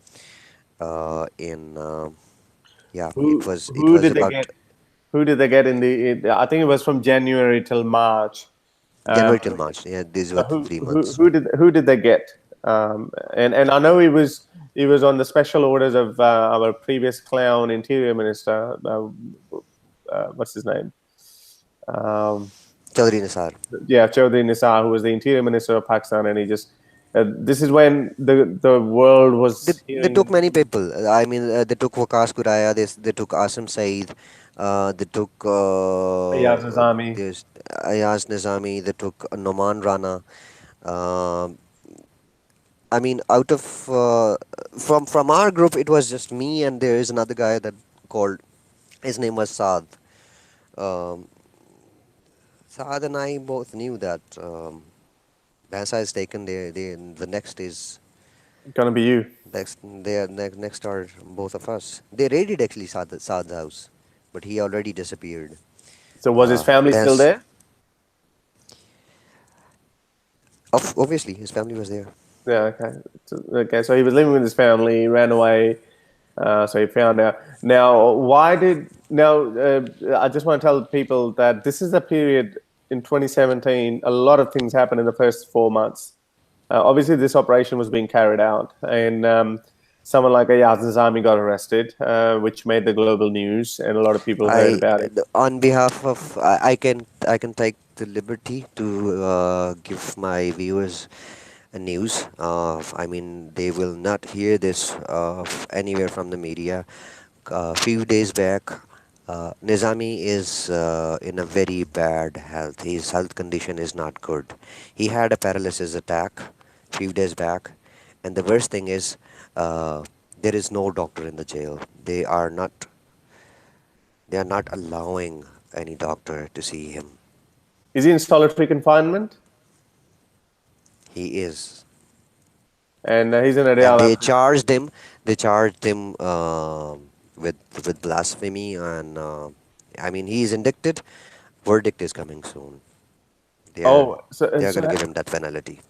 In Yeah, it
Who
was
did they
about
get? Who did they get I think it was from January till March.
January till March. Yeah, these were
So
the 3 months.
who did they get? And I know he was on the special orders of our previous clown interior minister. What's his name? Um,
Chaudhry Nisar.
yeah, Chaudhry Nisar, who was the interior minister of Pakistan, and he just this is when the world
They,
was
they
hearing
took many people. I mean, they took Waqas Kuraya. They took Asim Saeed. They took
Ayaz Nizami.
there's Ayaz Nizami. They took Noman Rana. Um I mean, out of from our group, it was just me, and there is another guy that called. His name was Saad. Um, Saad and I both knew that Bhansa is taken. The next is
Gonna be you.
next are both of us. They raided actually Saad's house, but he already disappeared.
So was his family still
Bhans,
there?
obviously his family was there.
Yeah. Okay. So he was living with his family. He ran away. So he found out. Now, why did now? I just want to tell people that this is a period in 2017. A lot of things happened in the first 4 months. Obviously, this operation was being carried out, and someone like Ayaz Nizami got arrested, which made the global news, and a lot of people heard about it.
On behalf of, I can take the liberty to give my viewers a news. I mean, they will not hear this anywhere from the media. A few days back, Nizami is in a very bad health. His health condition is not good. He had a paralysis attack few days back, and the worst thing is there is no doctor in the jail. They are not allowing any doctor to see him.
Is he in solitary confinement?
He is,
And he's in a
and
Riyadh.
they charged him with blasphemy, and I mean he is indicted. Verdict is coming soon. They are
Oh, so,
they are
so
going to give him that penalty.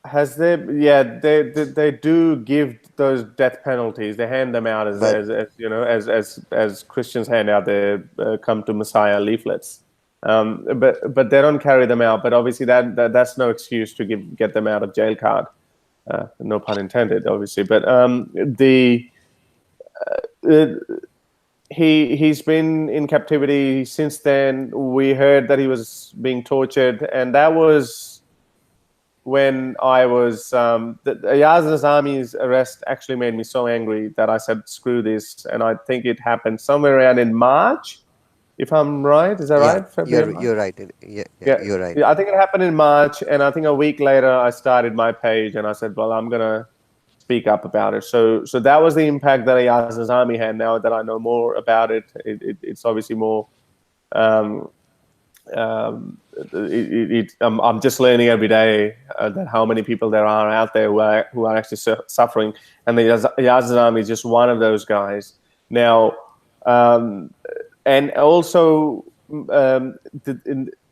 has there? Yeah, they do give those death penalties. They hand them out
But
as you know as Christians hand out their come to Messiah leaflets. But they don't carry them out. But obviously that's no excuse to get them out of jail card. No pun intended, obviously. But uh, he's been in captivity since then. We heard that he was being tortured, and that was when I was Ayaz Nizami's arrest actually made me so angry that I said, "Screw this!" And I think it happened somewhere around in March, if I'm right. Is that
yeah,
right? February, March?
you're right. Yeah,
Yeah,
you're right.
yeah, I think it happened in March, and I think a week later I started my page, and I said, "Well, I'm gonna speak up about it." So that was the impact that Ayaz Nizami had. Now that I know more about it, it's obviously more. I'm just learning every day that how many people there are out there who are actually suffering, and the Yazid army is just one of those guys. Now, um, and also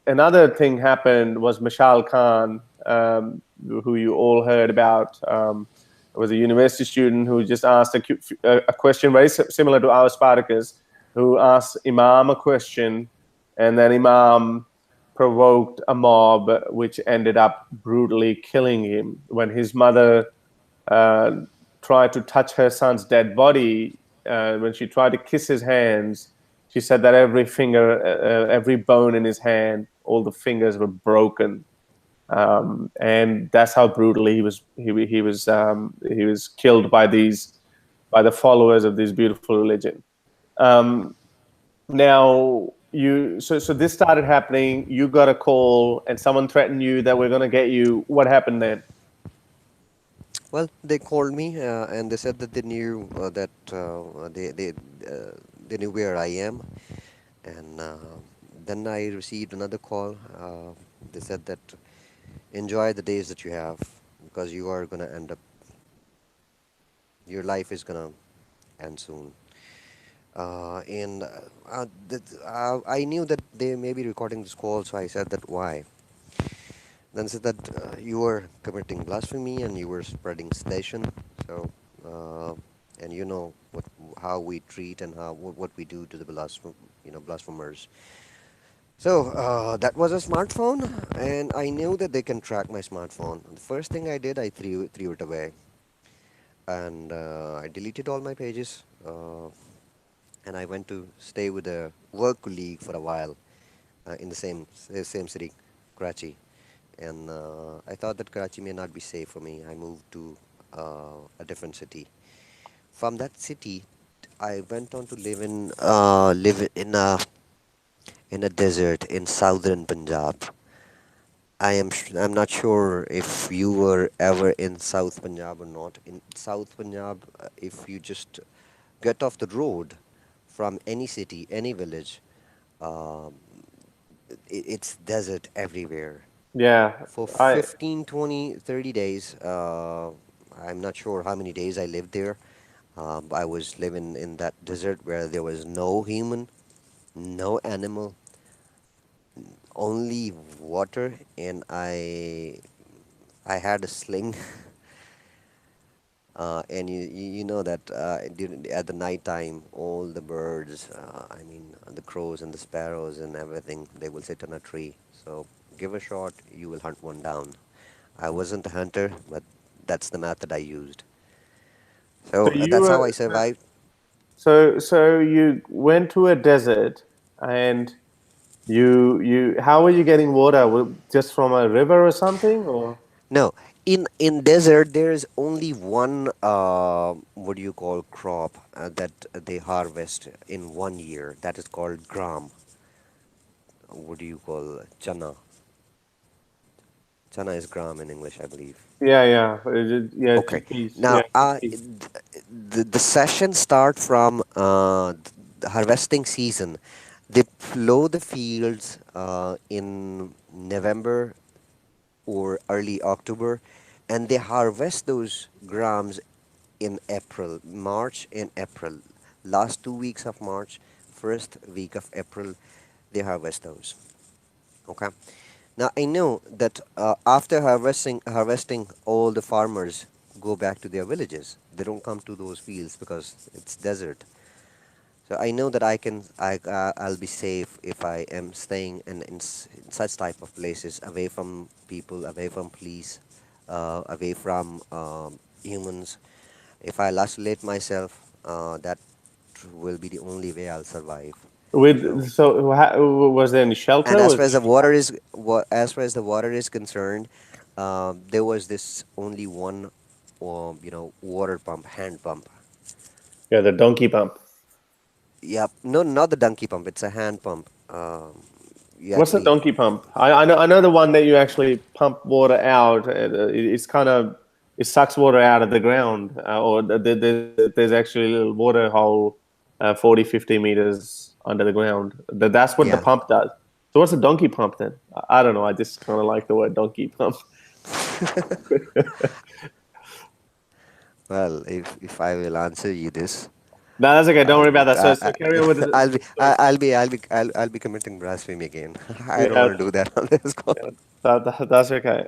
another thing happened was Mashal Khan, who you all heard about. Was a university student who just asked a question very similar to our Spartacus, who asked Imam a question, and then Imam provoked a mob, which ended up brutally killing him. When his mother uh, tried to touch her son's dead body, when she tried to kiss his hands, she said that every finger, every bone in his hand, all the fingers were broken, and that's how brutally he was killed by the followers of this beautiful religion. Um, Now so this started happening. You got a call, and someone threatened you that we're going to get you. What happened then?
Well, they called me and they said that they knew that they knew where I am, and then I received another call. They said that enjoy the days that you have because you are gonna end up, your life is gonna end soon. I knew that they may be recording this call, so I said that why. Then said that you were committing blasphemy and you were spreading sedition. So, uh, and you know how we treat and what we do to the blasphemers. So that was a smartphone, and I knew that they can track my smartphone. The first thing I did, I threw it away, and I deleted all my pages. And I went to stay with a work colleague for a while in the same city, Karachi. And I thought that Karachi may not be safe for me. I moved to a different city. From that city, I went on to live in a desert in southern Punjab. I'm not sure if you were ever in South Punjab or not. In South Punjab, if you just get off the road from any city, any village, um, it's desert everywhere.
Yeah,
For
I
15, 20, 30 days, I'm not sure how many days I lived there. I was living in that desert where there was no human, no animal, only water, and I had a sling. And you know that at the night time, all the birds, I mean the crows and the sparrows and everything, they will sit on a tree. So give a shot, you will hunt one down. I wasn't a hunter, but that's the method I used.
so
So
you
that's how
were
I survived.
so you went to a desert, and you how were you getting water? Just from a river or something, or?
No, in desert there is only one what do you call crop that they harvest in 1 year. That is called gram. What do you call chana? Chana is gram in English, I believe.
Yeah, yeah,
Okay.
chickpeas.
Now,
Yeah, chickpeas.
the session start from the harvesting season. They plow the fields in November or early October, and they harvest those grams in April, March and April. Last 2 weeks of March, first week of April, they harvest those. Okay. Now I know that after harvesting, all the farmers go back to their villages. They don't come to those fields because it's desert. So I know that I'll be safe if I am staying in such type of places, away from people, away from police, away from humans. If I isolate myself, that will be the only way I'll survive. So
Was there any
and
shelter?
as
Was
far as the water is as far as the water is concerned, there was this only one, water pump, hand pump.
Yeah, the donkey pump.
Yep, no, not the donkey pump. It's a hand pump. You
What's the
actually,
donkey pump? I know the one that you actually pump water out. It's kind of it sucks water out of the ground, or there's actually a little water hole, 40, 50 meters under the ground. That's what the
yeah,
pump does. So what's a donkey pump then? I don't know. I just kind of like the word donkey pump.
Well, if I will answer you this,
No, that's okay. Don't
I'll
worry
be
about that. So carry on with the
I'll be
story.
I'll be committing blasphemy again. I don't
Yeah,
want to do that on this call.
yeah, that's okay.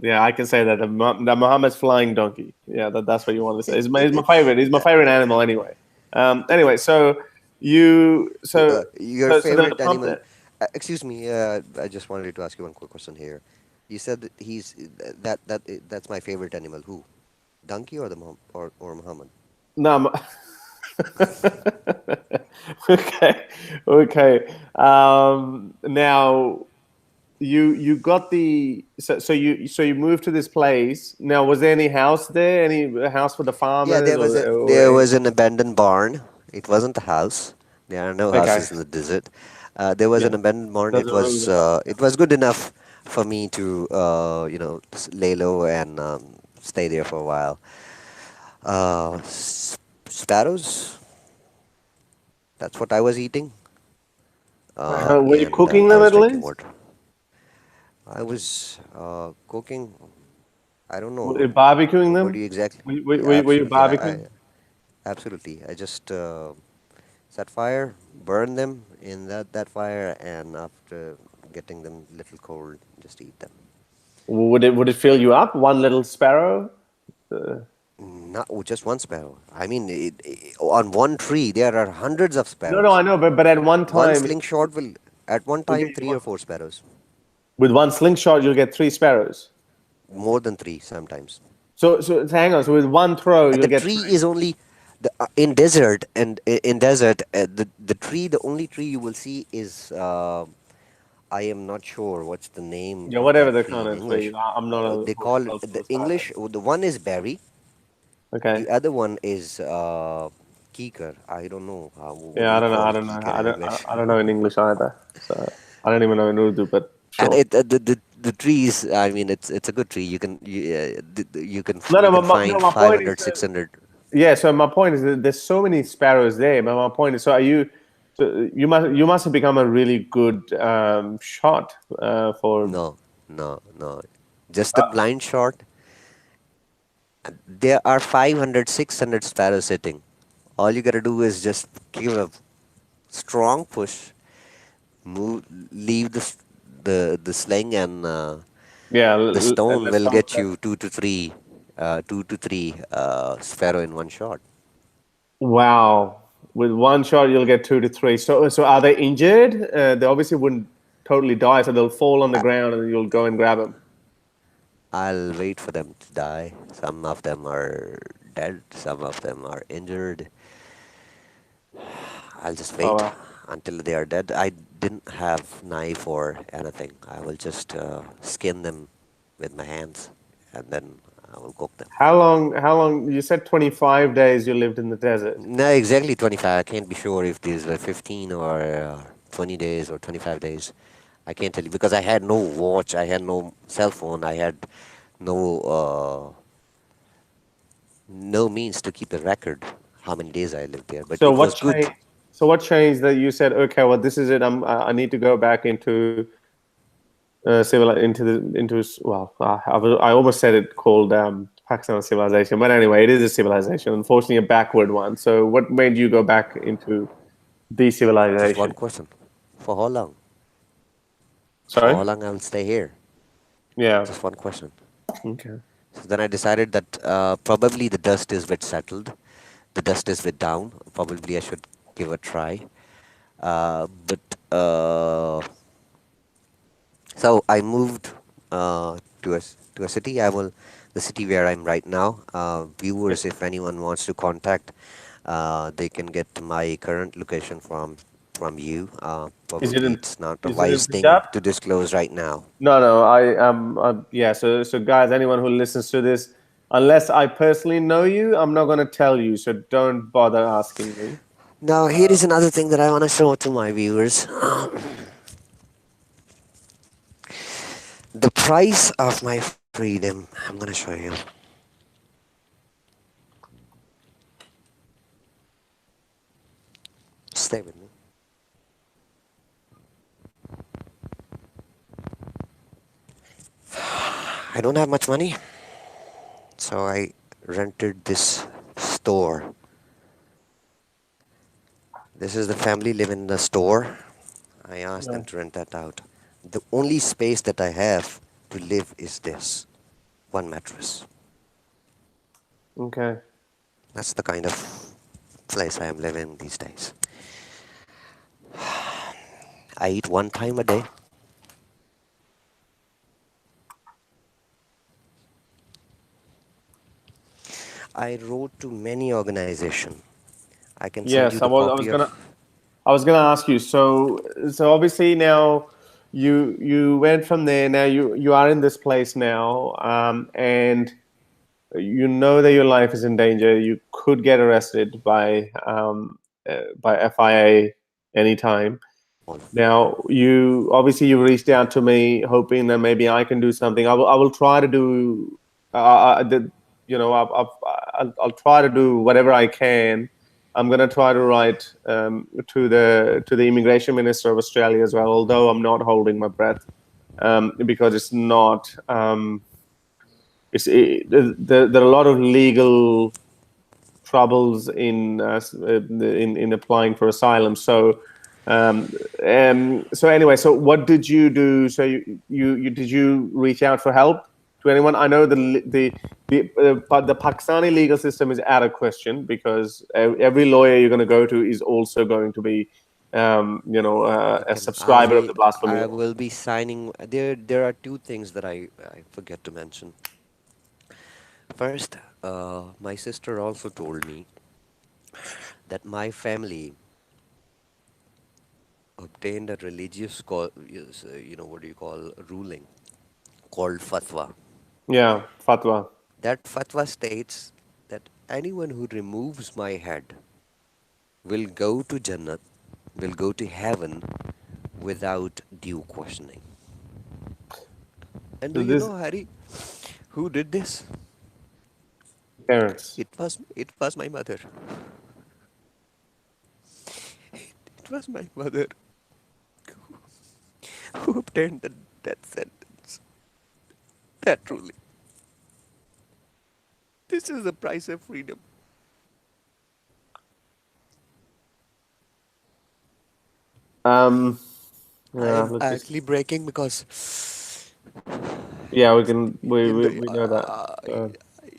Yeah, I can say that the Muhammad's flying donkey. Yeah, that's what you want to say. He's my favorite. He's my favorite animal anyway. Anyway, so you
Your
so the
favorite
pump
animal?
there.
Excuse me. I just wanted to ask you one quick question here. You said that that's my favorite animal. Who? Donkey or the or Muhammad?
No, okay, okay. Now you got the so you moved to this place. Now, was there any house there? Any house for the
Yeah,
farmers or
there
any?
was an abandoned barn. It wasn't a house. There are no
Okay,
houses in the desert. There was an
yeah,
abandoned barn.
doesn't ring the bell.
It was good enough for me to lay low and stay there for a while. Sparrows. That's what I was eating.
Were you
And
cooking
I
them
was
at
drinking
least?
water. I was cooking. I don't
Were you
know.
barbecuing
What do
them?
you exactly?
Were,
Yeah,
were you
absolutely.
barbecuing?
Absolutely. I just set fire, burn them in that fire, and after getting them a little cold, just eat them.
Would it fill you up? One little sparrow? Uh,
Not just one sparrow. I mean, on one tree there are hundreds of
no, no,
sparrows.
I know, but at one
One
time
slingshot will, at one
will
time,
get you
three or four sparrows.
with one slingshot you'll get three sparrows.
More than three sometimes.
So hang on. So with one throw
And
you'll
the
get
tree
three.
is only in desert in desert the only tree you will see is I am not sure what's the name
Yeah,
of
whatever
that
the
tree
kind
in
of tree.
English.
I'm not a
They call it the
horticultural
English.
scientist.
The one is berry.
Okay.
The other one is keeker. I don't know what do
Yeah, I
you
don't know.
call
I
it
don't know.
keeker in English.
I don't know in English either. So I don't even know in Urdu, but
And
sure.
the trees. I mean, it's a good tree.
No,
You
no,
can
no.
find
My point is,
500, 600.
yeah. So my point is that there's so many sparrows there. But my point is, so are you? So you must have become a really good shot for.
No, no. Just a
Uh,
blind shot. There are 500, 600 sparrows sitting. All you gotta do is just give a strong push, move, leave the sling, and
yeah,
the stone
let's
will
come.
get you two to three sparrow in one shot.
Wow. With one shot, you'll get two to three. So are they injured? They obviously wouldn't totally die, so they'll fall on the
I,
ground and you'll go and grab them.
I'll wait for them to die. Some of them are dead. Some of them are injured. I'll just
Oh,
wait
wow.
until they are dead. I didn't have knife or anything. I will just skin them with my hands, and then I will cook them.
How long? You said 25 days you lived in the desert.
No, exactly 25. I can't be sure if these were 15 or 20 days or 25 days. I can't tell you because I had no watch. I had no cell phone. I had no no means to keep a record how many days I lived there. But
So
it
what
was good.
changed? So what changed that you said, okay, well, this is it. I need to go back into well, I almost said it called Pakistan civilization, but anyway, it is a civilization. Unfortunately, a backward one. So what made you go back into
Just one
decivilization?
question. For how long? For
Sorry?
how long I will stay here?
Yeah.
Just one question.
Okay.
So then I decided that probably the dust is a bit settled. The dust is a bit down. Probably I should give a try. But so I moved to a city. I will the city where I'm right now. Viewers, if anyone wants to contact, they can get my current location from you.
Is it
Probably
in
it's not a
is it in
wise thing
Punjab?
to disclose right now.
No, no. Yeah. So guys, anyone who listens to this, unless I personally know you, I'm not going to tell you. So don't bother asking me.
Now, here is another thing that I want to show to my viewers. The price of my freedom. I'm going to show you. Stay with me. I don't have much money, so I rented this store. This is the family live in the store. I asked them
Yeah.
to rent that out. The only space that I have to live is this one mattress.
Okay.
That's the kind of place I am living these days. I eat one time a day. I wrote to many organizations. I can send you
Yes,
the
I was
copy of.
gonna ask you. So obviously now you went from there. Now you are in this place now, and you know that your life is in danger. You could get arrested by FIA anytime. Now you reached out to me hoping that maybe I can do something. I will try to do the I'll try to do whatever I can. I'm going to try to write to the immigration minister of Australia as well, although I'm not holding my breath, because it's not there are a lot of legal troubles in applying for asylum. So anyway, so what did you do? So you did you reach out for help to anyone? I know but the Pakistani legal system is out of question, because every lawyer you're going to go to is also going to be a
Okay,
subscriber of the blasphemy
I
law.
will be signing. There are two things that I forget to mention. First, my sister also told me that my family obtained a religious what do you call ruling called fatwa.
Yeah, fatwa.
That fatwa states that anyone who removes my head will go to Jannat, will go to heaven without due questioning. And do
So
you
this
know, Harry, who did this?
parents.
It was my mother. It was my mother who obtained the death sentence. That truly, this is the price of freedom.
Um,
I
yeah,
am
let's just
actually breaking because
yeah, we can
in the
we know that.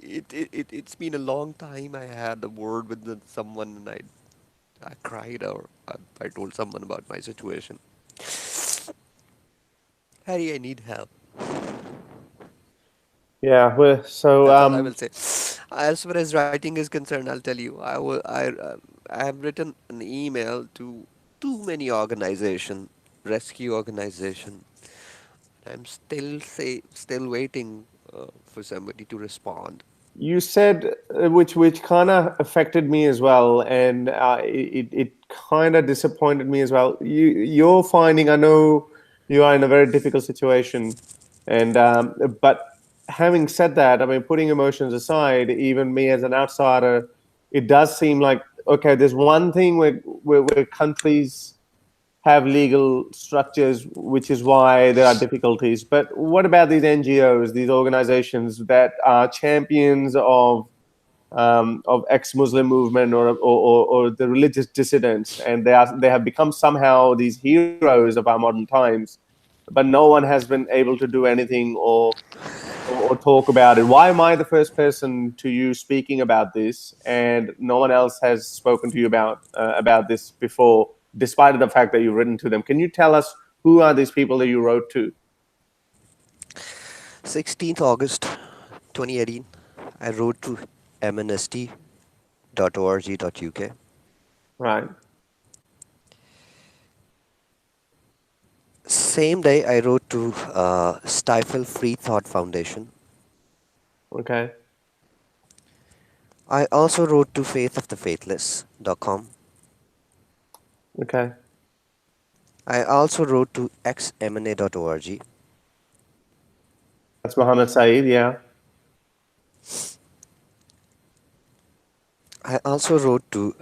it's been a long time. I had a word with someone and I cried or I told someone about my situation. Harry, I need help.
Yeah, well, so
That's all I will say. As far as writing is concerned, I'll tell you, I have written an email to too many organization, rescue organization. I'm still waiting for somebody to respond.
you said which kind of affected me as well, and it kind of disappointed me as well. You're finding, I know you are in a very difficult situation, and but having said that, I mean, putting emotions aside, even me as an outsider, it does seem like, okay, there's one thing where countries have legal structures, which is why there are difficulties. But what about these NGOs, these organizations that are champions of ex-Muslim movement, or the religious dissidents, and they have become somehow these heroes of our modern times, but no one has been able to do anything, or talk about it. Why am I the first person to you speaking about this, and no one else has spoken to you about this before, despite the fact that you've written to them? Can you tell us who are these people that you wrote to?
16th August 2018, I wrote to mnst.org.uk.
Right.
Same day, I wrote to Stifle Free Thought Foundation.
Okay.
I also wrote to faithofthefaithless.com.
Okay.
I also wrote to xmna.org.
That's Muhammad Saeed. Yeah.
I also wrote to,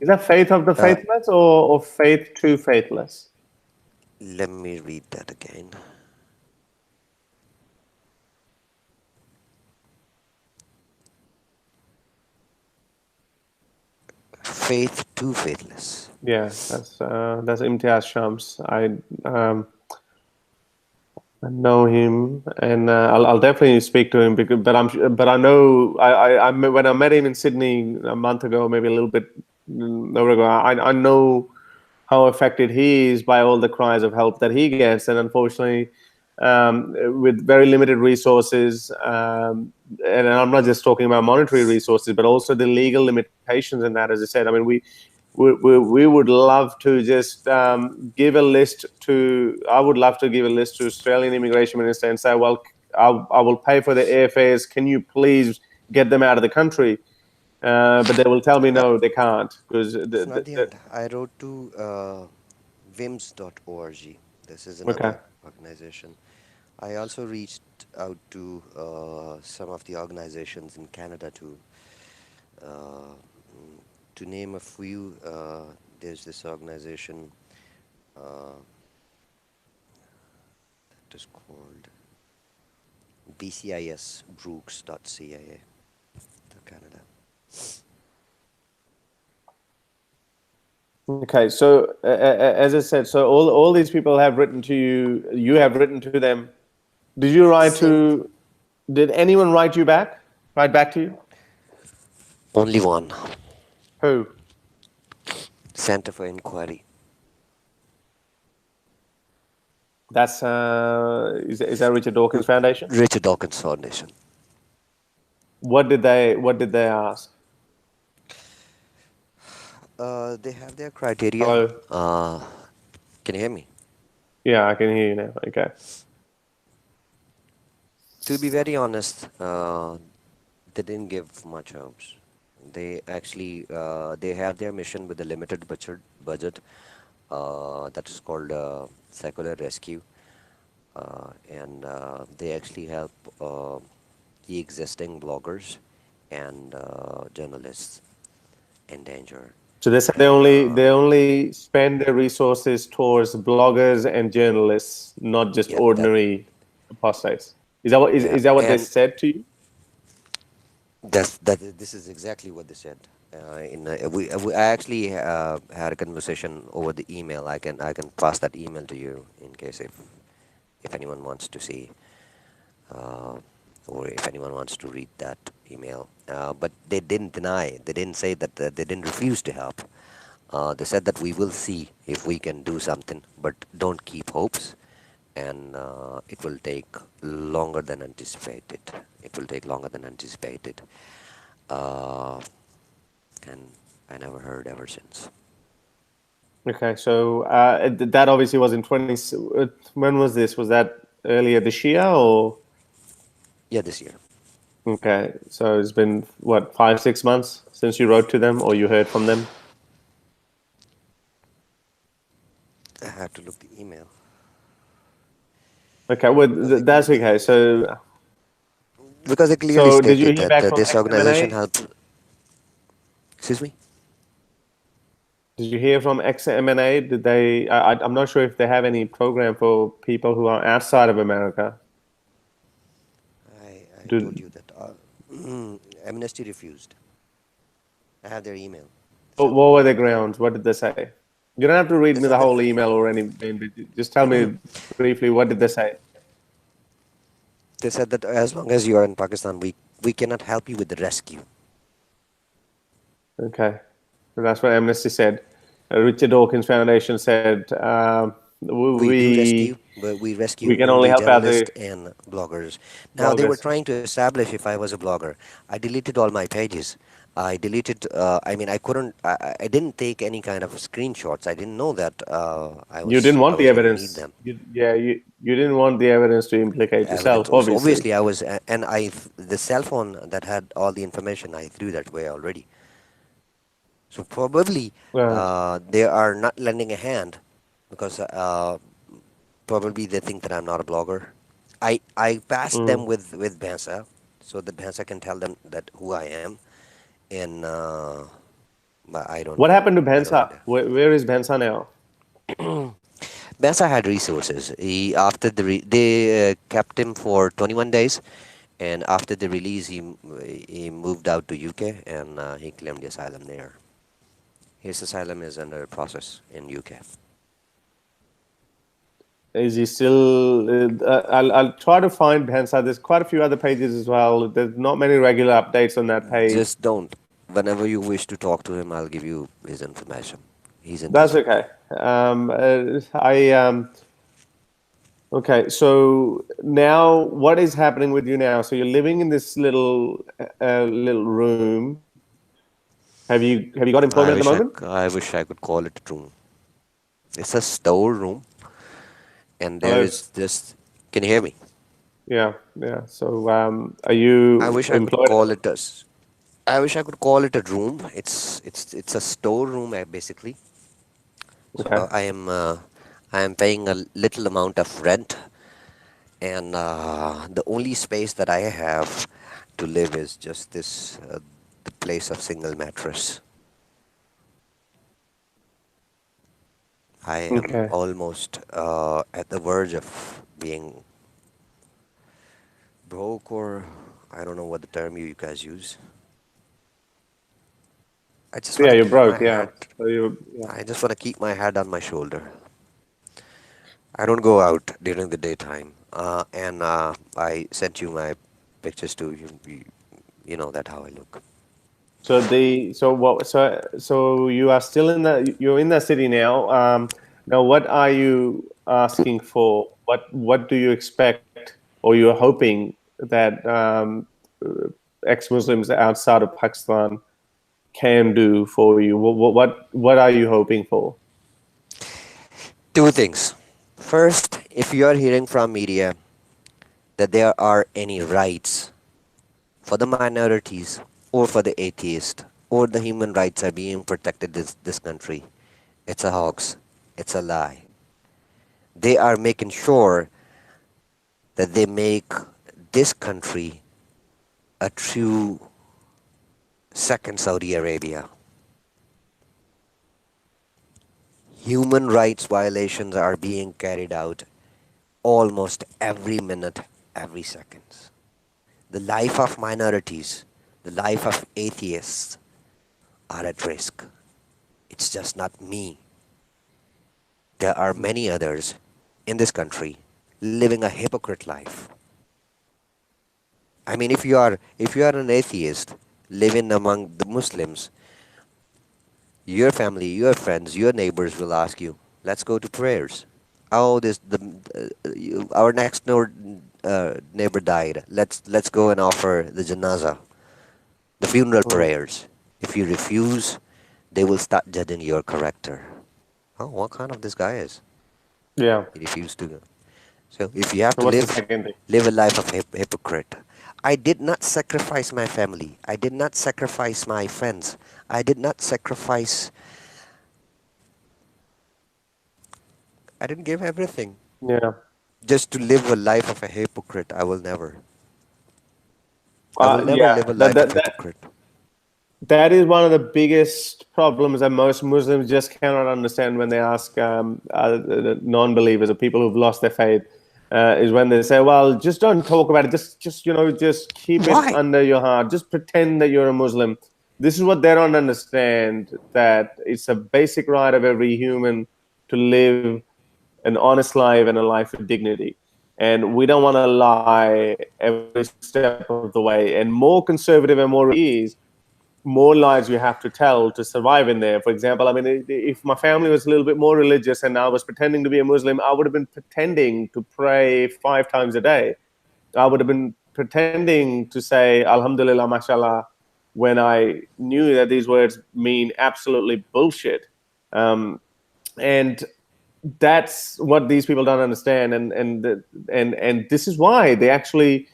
Is that Faith of the
uh,
Faithless, or Faith to Faithless?
let me read that again. Faith too faithless.
Yeah, that's Imtiaz Shams. I know him, and I'll definitely speak to him because. But I know when I met him in Sydney a month ago, maybe a little bit over ago. I know how affected he is by all the cries of help that he gets, and unfortunately, with very limited resources, and I'm not just talking about monetary resources, but also the legal limitations in that. As I said, I mean, we would love to just give a list to. I would love to give a list to Australian immigration minister and say, well, I will pay for the airfares. Can you please get them out of the country? But they will tell me
Uh,
no, they can't because
it's not the end. I wrote to vims.org. This is
okay.
another organization. I also reached out to some of the organizations in Canada too. Uh, to name a few, there's this organization that is called bcisbrooks.ca to Canada.
Okay, so as I said, so all these people have written to you. You have written to them. Did you write
Same.
to? Did anyone write you back? Write back to you?
Only one.
Who?
Center for Inquiry.
That's is that Richard Dawkins Foundation?
Richard Dawkins Foundation.
What did they ask?
They have their criteria.
Hello.
Can you hear me?
Yeah, I can hear you now. Okay.
To be very honest, they didn't give much hopes. They actually they have their mission with a limited budget that is called secular rescue, and they actually help the existing bloggers and journalists in danger.
So they said
And
they only spend their resources towards bloggers and journalists, not just
yeah, that
ordinary apostates.
yeah,
Is that what they
and
said to you?
this is exactly what they said. I actually had a conversation over the email. I can pass that email to you in case if anyone wants to see, uh, or if anyone wants to read that email. But they didn't deny. They didn't say that they didn't refuse to help. They said that we will see if we can do something, but don't keep hopes, and it will take longer than anticipated. It will take longer than anticipated. Uh, and I never heard ever since.
Okay, so that obviously was in 20. When was this? Was that earlier this year or?
Yeah, this year.
Okay, so it's been what, 5, 6 months since you wrote to them or you heard from them?
I have to look the email
Okay, well
because they
that's okay.
clearly
So did you
stated
hear
that
back from
this organization
XMNA?
helps. Excuse me.
Did you hear from XMNA? Did they? I'm not sure if they have any program for people who are outside of America.
I told
Do,
you that Amnesty refused. I have their email.
what
So
were the grounds? What did they say? You don't have to read
they
me the
said that
whole email or anything, but just tell me briefly what did they say?
as long as you are in Pakistan, we cannot help you with the rescue.
Okay, so that's what Amnesty said. Richard Dawkins Foundation said
We do
we
rescue, but we
we
rescue
can only
only
help out the
journalists and bloggers. Now they were
bloggers.
trying to establish if I was a blogger. I deleted all my pages. I deleted. I mean, I couldn't. I didn't take any kind of screenshots. I didn't know that
You didn't
I
want the
was going to need
evidence.
them.
You didn't want the evidence to implicate yourself,
Evidence. So
obviously.
obviously, and the cell phone that had all the information, I threw that way already. So probably
Right.
they are not lending a hand because probably they think that I'm not a blogger. I passed them
Mm.
with Bhansa so that Bhansa can tell them that who I am, and but
What happened to
I don't
Bhensa?
know.
Where is Bhensa now?
Bhansa had resources. He after they kept him for 21 days, and after the release, he moved out to UK and he claimed the asylum there. His asylum is under process in UK.
Is he still? I'll try to find Bhansad. There's quite a few other pages as well. There's not many regular updates on that page.
Just don't. Whenever you wish to talk to him, I'll give you his information. He's in
That's
DC.
okay. Okay. So now, what is happening with you now? So you're living in this little room. Have you got employment at the moment?
I wish I could call it a room. It's a store room, and there
Hello.
is just. Can you hear me?
Yeah. Yeah. So are
I
you
wish I could
employed?
call it a. I wish I could call it a room. It's a store room basically. So
Okay.
I am paying a little amount of rent, and the only space that I have to live is just this the place of single mattress. I am
Okay.
almost at the verge of being broke, or I don't know what the term you guys use. I just
So
want
yeah,
to
you're
keep my
broke. Yeah.
head.
So you. Yeah.
I just want to keep my head on my shoulder. I don't go out during the daytime, and I sent you my pictures too. You know that how I look.
So you are still in you're in the city now. Now what are you asking for? What do you expect, or you're hoping that ex-Muslims outside of Pakistan can do for you? What are you hoping for?
Two things. First, if you are hearing from media that there are any rights for the minorities or for the atheist or the human rights are being protected in this country, it's a hoax. It's a lie. They are making sure that they make this country a true second Saudi Arabia. Human rights violations are being carried out almost every minute, every second. The life of minorities, the life of atheists are at risk. It's just not me. There are many others in this country living a hypocrite life. I mean, if you are an atheist living among the Muslims, your family, your friends, your neighbors will ask you, "Let's go to prayers." Oh, our next door neighbor died. Let's go and offer the janaza, the funeral
Mhm.
prayers. If you refuse, they will start judging your character. Oh, what kind of this guy is?
Yeah.
He refused to go. So if you have
And
to
what's the
live,
second thing?
live a life of hypocrite. I did not sacrifice my family. I did not sacrifice my friends. I did not sacrifice. I didn't give everything
Yeah.
just to live a life of a hypocrite. I will never. I will never
Yeah.
live a life of hypocrite.
That is one of the biggest problems that most Muslims just cannot understand when they ask non-believers or people who've lost their faith. Is when they say, "Well, just don't talk about it. Just keep it
Why?
under your heart. Just pretend that you're a Muslim." This is what they don't understand, that it's a basic right of every human to live an honest life and a life with dignity. And we don't want to lie every step of the way. And more conservative and more is, more lies you have to tell to survive in there. For example, I mean, if my family was a little bit more religious and I was pretending to be a Muslim, I would have been pretending to pray 5 times a day. I would have been pretending to say Alhamdulillah, mashallah, when I knew that these words mean absolutely bullshit. Um, and that's what these people don't understand. And this is why they actually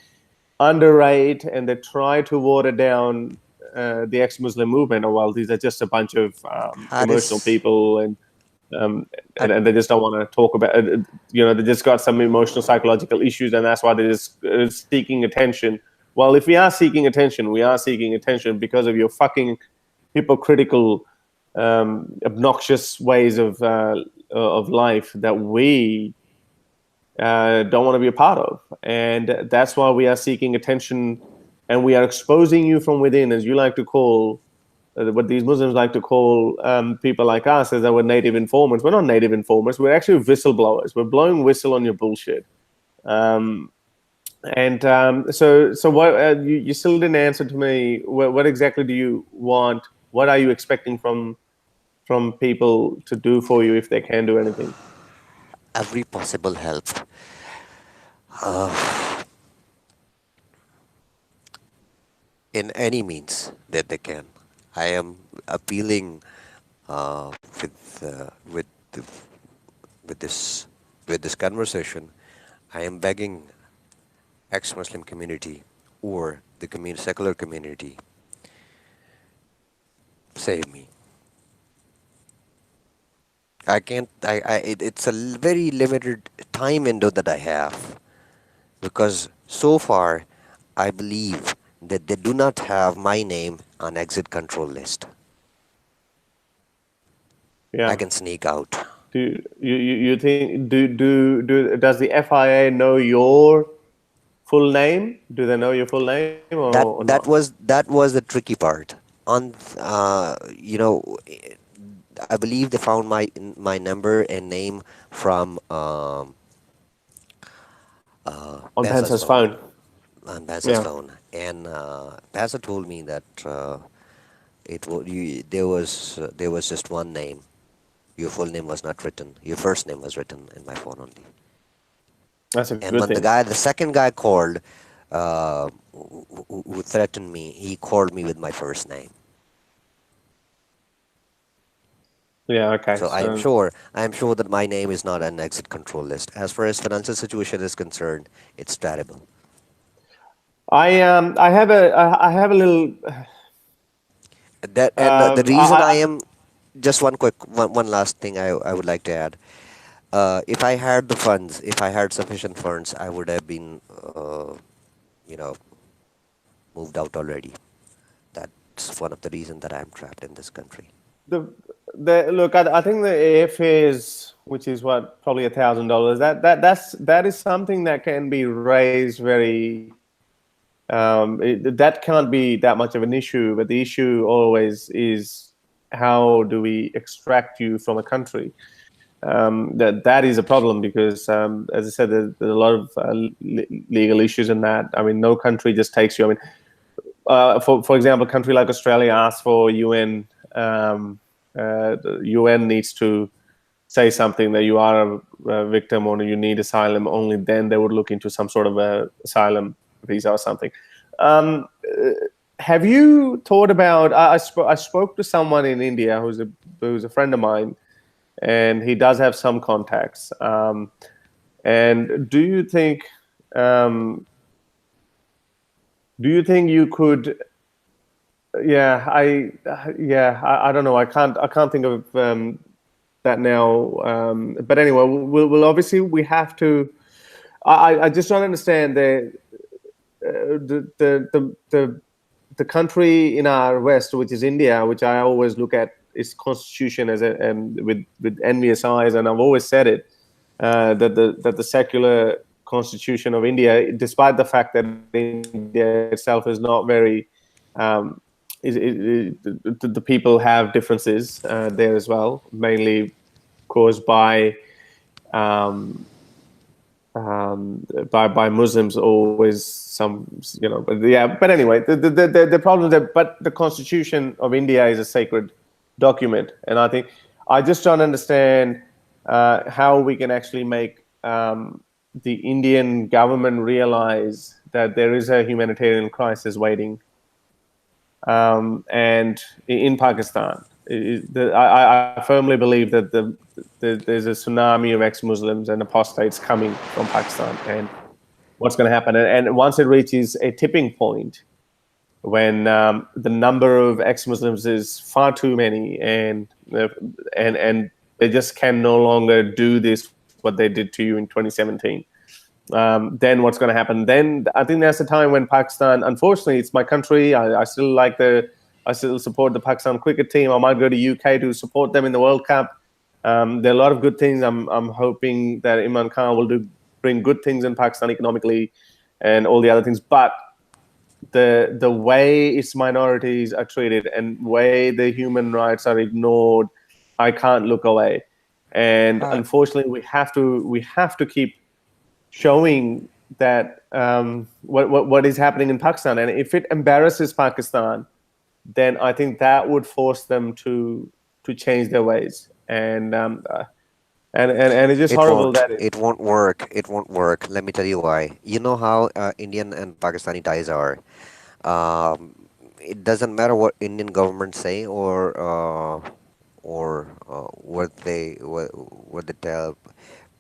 underrate and they try to water down the ex-Muslim movement. Or, well, these are just a bunch of emotional
Harris,
people, um, and they just don't want to talk about it. They just got some emotional psychological issues, and that's why they're just seeking attention. Well, if we are seeking attention, we are seeking attention because of your fucking hypocritical, obnoxious ways of life that we don't want to be a part of. And that's why we are seeking attention, and we are exposing you from within, as you like to call, what these Muslims like to call people like us is that we're native informers. We're not native informers. We're actually whistleblowers. We're blowing whistle on your bullshit. So what you still didn't answer to me. What exactly do you want? What are you expecting from people to do for you if they can do anything?
Every possible help. In any means that they can. I am appealing uh, with uh, with the, with this conversation. I am begging ex-Muslim community or the secular community, save me. I can't. It's a very limited time window that I have because so far I believe that they do not have my name on exit control list. I
Yeah.
can sneak out.
Do you think does the FIA know your full name? Do they know your full name
That
or
that
not?
was that was the tricky part. On I believe they found my number and name from
On
Basa's
Pensa's
phone,
phone.
on Basa's
Yeah.
phone, and Basa told me that there was just one name. Your full name was not written. Your first name was written in my phone only.
That's a
And
good
when
thing.
the second guy called, who threatened me, he called me with my first name.
Yeah. Okay.
So
So
I am sure that my name is not an exit control list. As far as financial situation is concerned, it's terrible.
I have a little
That and the reason I
I
am just one last thing I would like to add. If I had the funds, if I had sufficient funds, I would have been, you know, moved out already. That's one of the reasons that I'm trapped in this country.
the look. I think the airfares, which is what probably $1,000. That is something that can be raised very. That can't be that much of an issue. But the issue always is how do we extract you from a country? That is a problem because, as I said, there's a lot of legal issues in that. I mean, no country just takes you. I mean, for example, a country like Australia asks for UN. The UN needs to say something that you are a victim or you need asylum. Only then they would look into some sort of a asylum visa or something. Um, uh, have you thought about? I spoke to someone in India who's a friend of mine, and he does have some contacts. And um, do you think you could? I don't know. I can't think of that now. But anyway, we'll obviously we have to. I just don't understand the country in our west, which is India, which I always look at its constitution as a with envious eyes, and I've always said it that the secular constitution of India, despite the fact that India itself is not very um, the people have differences there as well, mainly caused um, by Muslims always some but yeah, but anyway, the problem is that but the constitution of India is a sacred document, and I think I just don't understand how we can actually make the Indian government realize that there is a humanitarian crisis waiting, and in Pakistan. I firmly believe that there's a tsunami of ex-Muslims and apostates coming from Pakistan, and what's going to happen? And once it reaches a tipping point, when the number of ex-Muslims is far too many, and they just can no longer do this what they did to you in 2017. Then what's going to happen? Then I think that's the time when Pakistan. Unfortunately, it's my country. I still support the Pakistan cricket team. I might go to UK to support them in the World Cup. There are a lot of good things. I'm hoping that Imran Khan will bring good things in Pakistan economically, and all the other things. But the way its minorities are treated and way the human rights are ignored, I can't look away. And
Uh,
unfortunately, we have to keep showing that what is happening in Pakistan. And if it embarrasses Pakistan, then I think that would force them to change their ways. And it's just
it
horrible
won't.
that it.
It won't work. It won't work. Let me tell you why. You know how Indian and Pakistani ties are. Um, it doesn't matter what Indian government say or what they tell.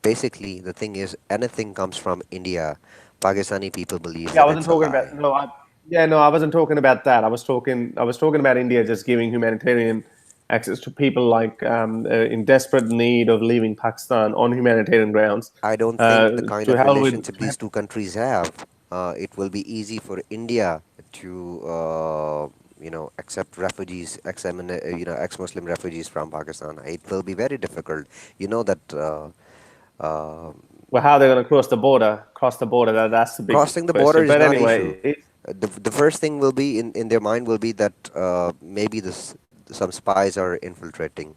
Basically, the thing is, anything comes from India. Pakistani people believe
Yeah, I
that
wasn't
it's a
talking about
lie.
no. I wasn't talking about that. I was talking about India just giving humanitarian access to people like in desperate need of leaving Pakistan on humanitarian grounds.
I don't think the kind
To
of
hell with.
relationship these two countries have, it will be easy for India to, accept refugees, ex-Muslim refugees from Pakistan. It will be very difficult. You know that uh,
Well, how they're going to cross the border? Cross the border. That's the big
crossing the border
question.
is
But
not an issue.
anyway,
The first thing will be in their mind will be that maybe some spies are infiltrating.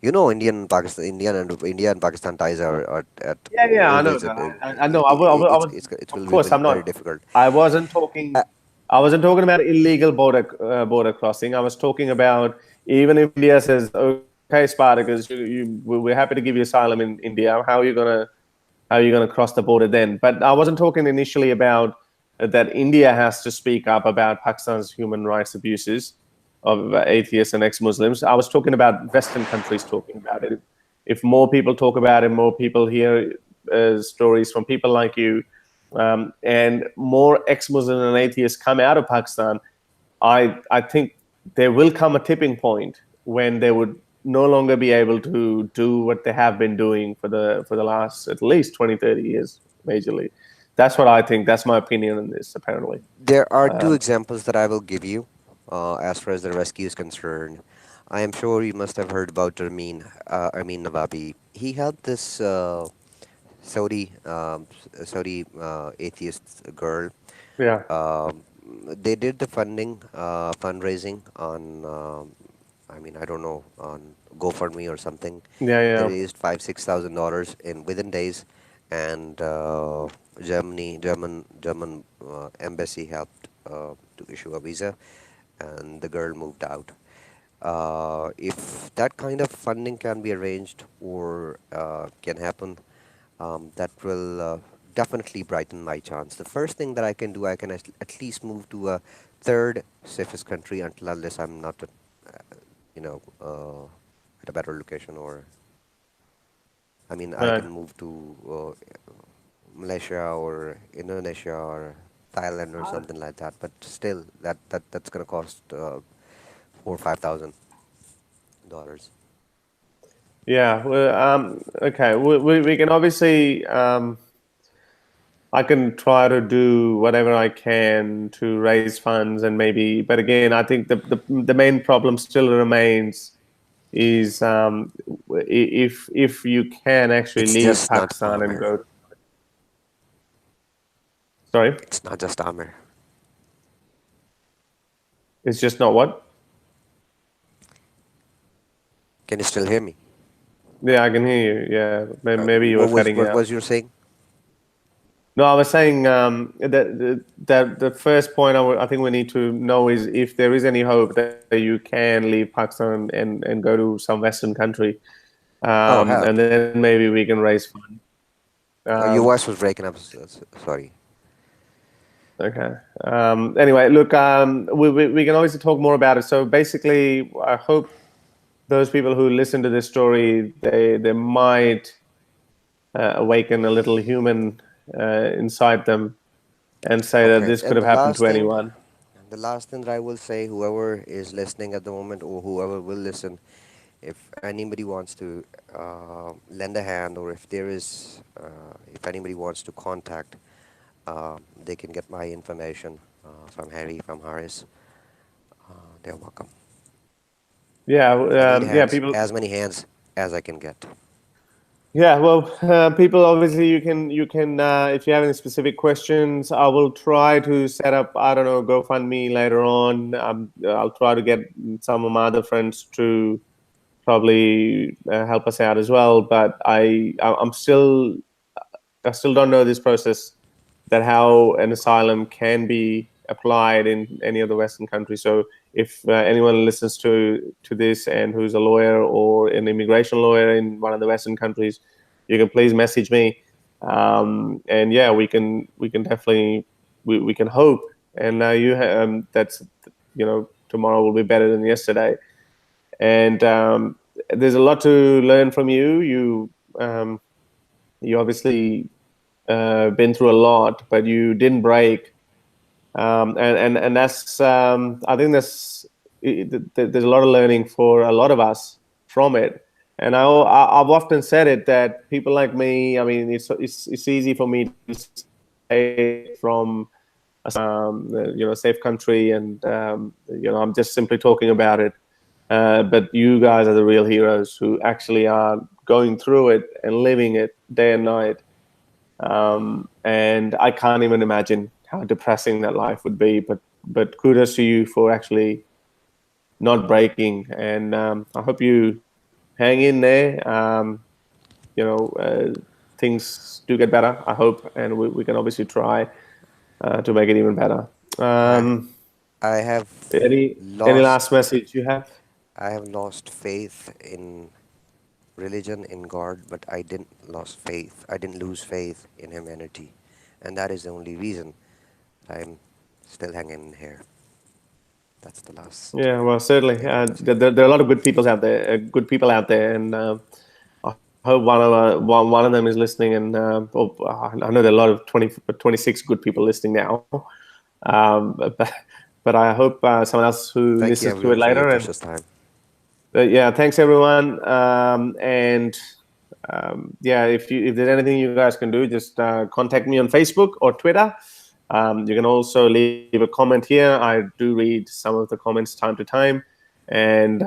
You know, India and Pakistan ties are at
yeah, I know
always
that.
at
I know.
it
Of
will be
course, I'm
very
not.
difficult.
I wasn't talking.
Uh,
I wasn't talking about illegal border crossing. I was talking about even if India says, "Okay, Spartacus, we're happy to give you asylum in India. How are you gonna cross the border then?" But I wasn't talking initially about that India has to speak up about Pakistan's human rights abuses of atheists and ex-Muslims. I was talking about Western countries talking about it. If more people talk about it, more people hear stories from people like you, and more ex-Muslim and atheists come out of Pakistan, I think there will come a tipping point when they would no longer be able to do what they have been doing for the last at least 20, 30 years majorly. That's what I think. That's my opinion on this, apparently.
there are two
Um,
examples that I will give you as far as the rescue is concerned. I am sure you must have heard about Amin Nawabi. He helped this Saudi atheist girl.
yeah,
Um, they did the fundraising on, I don't know, on GoFundMe or something.
yeah,
They
yeah.
raised $5,000-6,000 in within days, and German embassy helped to issue a visa, and the girl moved out. If that kind of funding can be arranged or can happen, that will definitely brighten my chance. The first thing that I can do, I can at least move to a third safest country until unless I'm not, you know, uh, at a better location, or I
Right.
can move to Malaysia or Indonesia or Thailand or something like that. But still, that's gonna cost $4,000 or $5,000.
Yeah. Well, okay. We can obviously. I can try to do whatever I can to raise funds and maybe, but again, I think the main problem still remains is if you can actually
It's
leave
just not
Pakistan and
Amir.
go. Sorry,
It's not just Amir.
it's just not what.
Can you still hear me?
Yeah, I can hear you. Yeah, maybe you were cutting
What
out.
was you saying?
No, I was saying that the first point I think we need to know is if there is any hope that you can leave Pakistan and go to some Western country,
Oh hell,
and then maybe we can raise funds.
your
Um,
voice was breaking up. Sorry.
okay. Anyway, look, we can always talk more about it. So basically, I hope those people who listen to this story, they might awaken a little human inside them and say that
Okay,
this could
and
have happened to anyone.
the last thing that I will say, whoever is listening at the moment or whoever will listen, if anybody wants to lend a hand, or if anybody wants to contact, they can get my information from Harris. They're welcome.
Yeah,
I need
yeah,
hands,
people.
as many hands as I can get.
Yeah, well, people, obviously you can if you have any specific questions, I will try to set up, I don't know, GoFundMe later on. I'll try to get some of my other friends to probably help us out as well. But I still don't know this process, that how an asylum can be applied in any of the Western countries. So if anyone listens to this and who's a lawyer or an immigration lawyer in one of the Western countries, you can please message me. And yeah, we can definitely we can hope. And that's, tomorrow will be better than yesterday. And there's a lot to learn from you. You obviously been through a lot, but you didn't break. And that's, I think there's a lot of learning for a lot of us from it. And I've often said it, that people like me, I mean, it's easy for me to say from safe country, and I'm just simply talking about it. But you guys are the real heroes who actually are going through it and living it day and night. And I can't even imagine how depressing that life would be. But kudos to you for actually not breaking, and I hope you hang in there. Things do get better, I hope, and we can obviously try to make it even better.
I
Um,
I have
any
lost
last message you have?
I have lost faith in religion, in God, but I didn't lost faith. I didn't lose faith in humanity, and that is the only reason I'm still hanging in here. That's the last
Yeah, well, certainly.
thing I can say.
There are a lot of good people out there, and I hope one of them is listening. And I know there are a lot of 26 good people listening now. But I hope someone else who
Thank you,
listens to it
everyone, for your
later. And
precious time.
yeah, thanks everyone. And yeah, if there's anything you guys can do, just contact me on Facebook or Twitter. You can also leave a comment here. I do read some of the comments time to time. And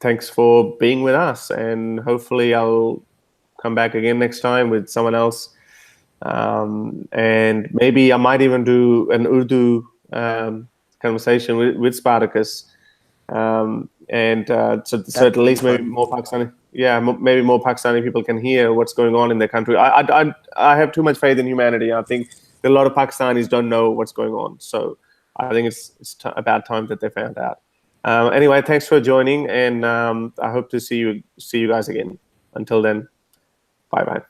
thanks for being with us. And hopefully I'll come back again next time with someone else. And maybe I might even do an Urdu conversation with Spartacus. And so
That
at
would be
least maybe
fun.
more Pakistani, yeah, maybe more Pakistani people can hear what's going on in their country. I have too much faith in humanity. I think that a lot of Pakistanis don't know what's going on. So I think it's about time that they found out. Anyway, thanks for joining, and I hope to see you guys again. Until then, bye bye.